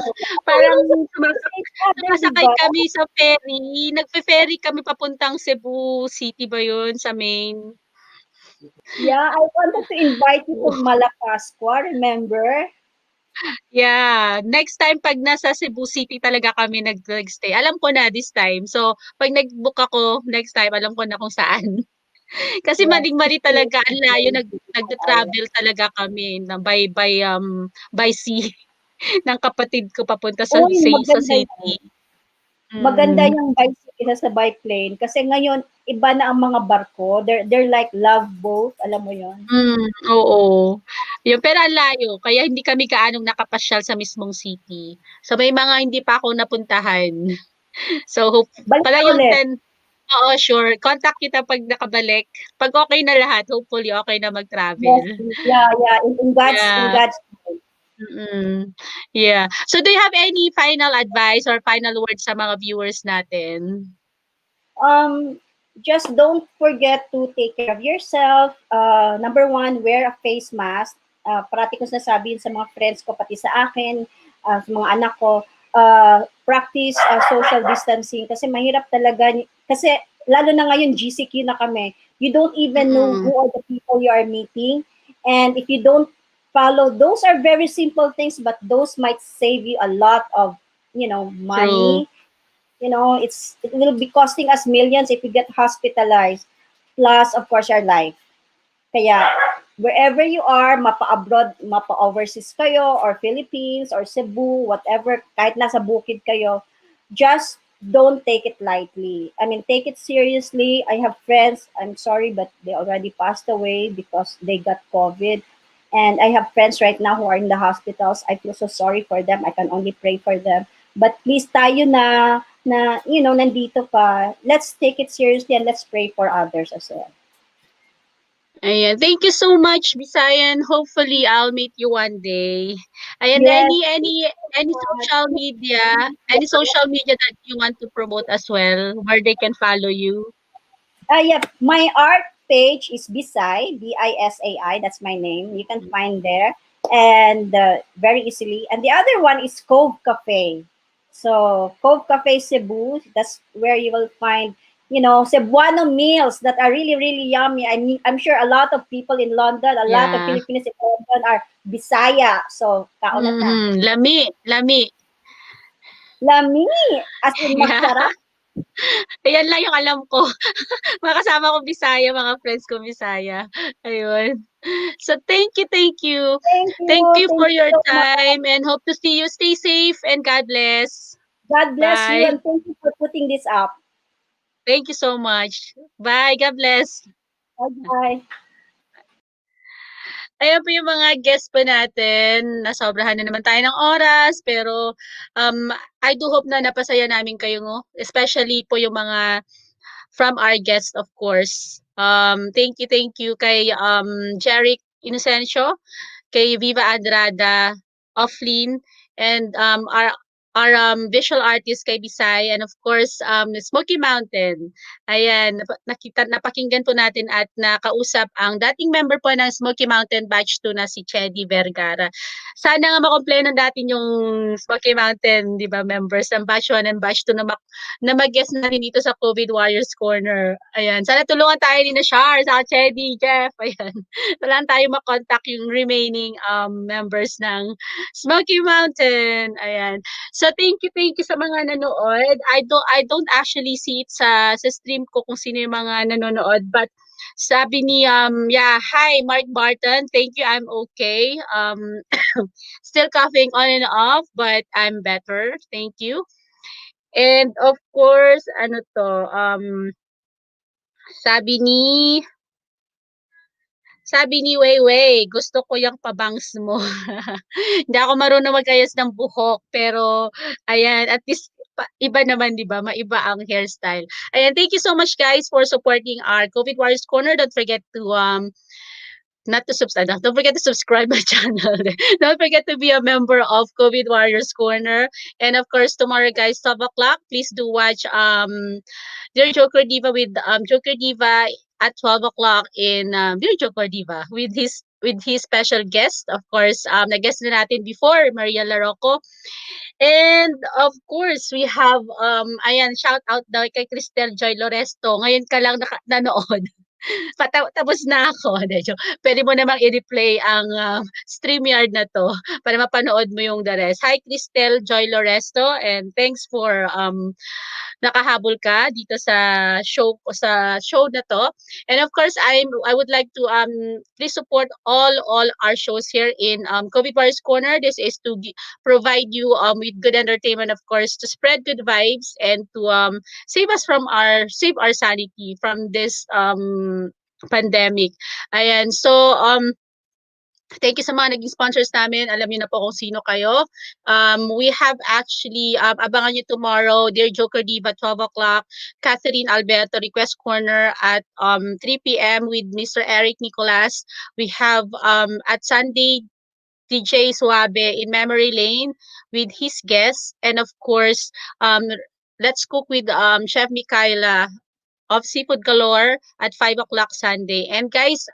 sumasakay kami sa ferry. Nagfe-ferry kami papuntang Cebu City ba 'yun sa main? Yeah, I wanted to invite you to Malapascua, remember? Yeah, next time pag nasa Cebu City talaga kami nag-stay. Alam ko na this time. So, pag nag-book ako next time, alam ko na kung saan. Kasi Yes. maling-mali talaga, ang layo nagta-travel talaga kami na by sea ng kapatid ko papunta sa Uy, sa maganda city. Maganda yung bicycle kaysa sa biplane kasi ngayon iba na ang mga barko. They're like love boat, alam mo 'yon. Oo. Yun, pero ang layo kaya hindi kami gaanong nakapasyal sa mismong city. So may mga hindi pa ako napuntahan. So Balik ka pala yung ulit. Oo, sure. Contact kita 'pag nakabalik. 'Pag okey na lahat, hopefully okey na Yes, mag-travel. please. Yeah, yeah. In Yeah, God's time. mm. Yeah. So do you have any final advice or final words sa mga viewers natin? Um, just don't forget to take care of yourself. Number one, wear a face mask. Parati ko sinasabi sa mga friends ko, pati sa akin, sa mga anak ko, practice social distancing kasi mahirap talaga. Kasi lalo na ngayon, GCQ na kami. You don't even know Mm, who are the people you are meeting. And if you don't follow, those are very simple things, but those might save you a lot of, true. money. It will be costing us millions if we get hospitalized, plus of course our life. Kaya wherever you are, mapa-abroad, mapa-overseas kayo, or Philippines, or Cebu, whatever, kahit nasa bukid kayo, just don't take it lightly. I mean, take it seriously. I have friends, I'm sorry, but they already passed away because they got COVID. And I have friends right now who are in the hospitals. I feel so sorry for them. I can only pray for them. But please tayo nandito pa, let's take it seriously and let's pray for others as well. Ayan, thank you so much, Bisayan. Hopefully, I'll meet you one day. Ayan, Yes. any social media that you want to promote as well, where they can follow you? Yeah, my art page is Bisai, Bisai. That's my name. You can find there, and very easily. And the other one is Cove Cafe. So Cove Cafe Cebu. That's where you will find, Cebuano meals that are really really yummy. I'm sure a lot of people in London, a lot of Yeah. Filipinos in London are Bisaya. So kaunat na. Mhm, lami, lami. Lami, as in Yeah. masarap. Ayan lang yung alam ko. Mga kasama ko Bisaya, mga friends ko Bisaya. Ayun. So thank you. Thank you Thank for you your so much. time and hope to see you. Stay safe and God bless. God bless you Bye. and thank you for putting this up. Thank you so much. Bye. God bless. Bye-bye. Ayan po yung mga guests po natin. Nasobrahan na naman tayo ng oras. Pero I do hope na napasaya namin kayo. Especially po yung mga from our guest, of course. Thank you kay Jerich Inocencio, kay Viva Andrada, Offlin, and our visual artist kay Bisai, and of course Smokey Mountain. Ayan, napakinggan po natin at nakausap ang dating member po ng Smokey Mountain Batch 2 na si Chedi Vergara. Sana nga makompleno natin yung Smokey Mountain, 'di ba, members ng Batch 1 and Batch 2 na mag-guest natin dito sa COVID Warriors Corner. Ayan, sana tulungan tayo ni na Shar, sa Chedi, Jeff. Ayan. Wala tayo makontak yung remaining members ng Smoky Mountain. Ayan. So thank you sa mga nanood. I don't actually see it sa stream ko kung sino yung mga nanonood, but sabi ni yeah, hi Mark Barton. Thank you. I'm okay. Still coughing on and off, but I'm better. Thank you. And of course, ano to, sabi ni Sabi ni Weiwei, gusto ko yung pabangs mo. Hindi ako marunong magayos ng buhok, pero ayan, at least iba naman, 'di ba? Maiba ang hairstyle. Ayan, thank you so much guys for supporting our COVID Warriors Corner. Don't forget to not to subscribe. Don't forget to subscribe my channel. Don't forget to be a member of COVID Warriors Corner. And of course, tomorrow, guys, 12 o'clock. Please do watch Dear Joker Diva with Joker Diva at 12 o'clock in Dear Joker Diva with his special guest. Of course, na-guest na natin before, Maria Larocco. And of course, we have ayan, shout out daw kay Cristel Joy Loresto. Ngayon ka lang nanood. Tapos na ako. Pwede mo namang i-replay ang StreamYard na to para mapanood mo yung the rest. Hi, Cristel Joy Loresto, and thanks for nakahabol ka dito sa show na to. And of course, I would like to please support all our shows here in COVID Warriors Corner. This is to provide you with good entertainment, of course, to spread good vibes and to save our sanity from this pandemic. Ayan. So Thank you sa mga naging sponsors namin. Alam niyo na po kung sino kayo. We have actually, abangan niyo tomorrow, Dear Joker Diva, 12 o'clock. Catherine Alberto, Request Corner at 3 p.m. with Mr. Eric Nicolas. We have at Sunday, DJ Suabe in Memory Lane with his guests. And of course, Let's Cook with Chef Mikaela of Seafood Galore at 5 o'clock Sunday. And guys,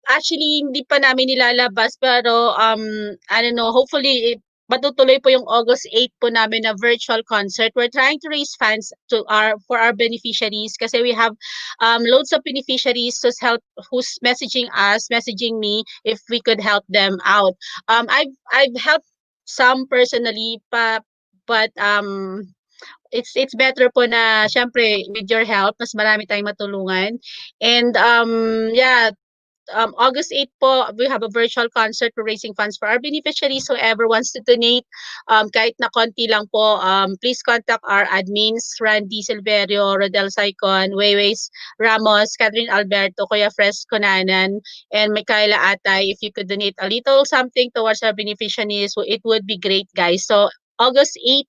actually hindi pa namin nilalabas pero I don't know, hopefully matutuloy po yung August 8 po namin na virtual concert. We're trying to raise funds for our beneficiaries kasi we have loads of beneficiaries who's messaging me if we could help them out. I've helped some personally but it's better po na syempre with your help mas marami tayong matulungan. And yeah, August 8 po, we have a virtual concert for raising funds for our beneficiaries. Whoever wants to donate, kahit na konti lang po, please contact our admins, Randy Silverio, Rodel Saicon, Wayways Ramos, Catherine Alberto, Kuya Fres Conanan, and Michaela Atay. If you could donate a little something towards our beneficiaries, it would be great, guys. So, August 8,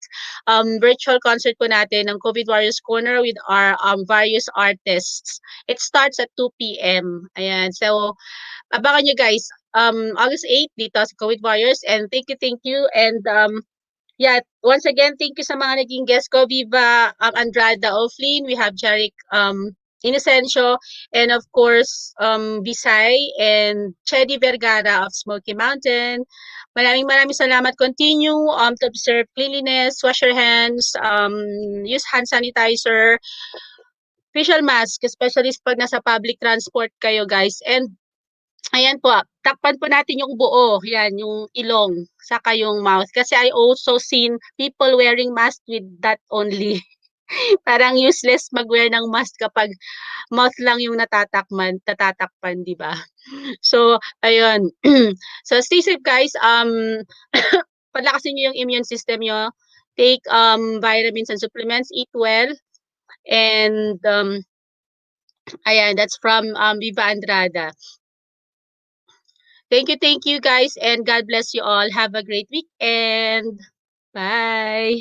virtual concert po natin ng COVID Warriors Corner with our various artists. It starts at 2 p.m. Ayan. So, abangan nyo guys. August 8 dito sa COVID Warriors. And thank you. And yeah, once again, thank you sa mga naging guest ko. Viva Andrada Oflin. We have Jerich Inocencio. And of course, Bisai and Chedi Vergara of Smokey Mountain. Maraming salamat. Continue to observe cleanliness, wash your hands, use hand sanitizer, facial mask, especially pag nasa public transport kayo, guys. And ayan po, takpan po natin yung buo, yan, yung ilong, saka yung mouth. Kasi I also seen people wearing mask with that only. Parang useless mag-wear ng mask kapag mouth lang yung natatakpan, di ba? So, ayun. So, stay safe, guys. Palakasin nyo yung immune system nyo. Take vitamins and supplements. Eat well. And, ayan, that's from Viva Andrada. Thank you, guys. And God bless you all. Have a great weekend. Bye.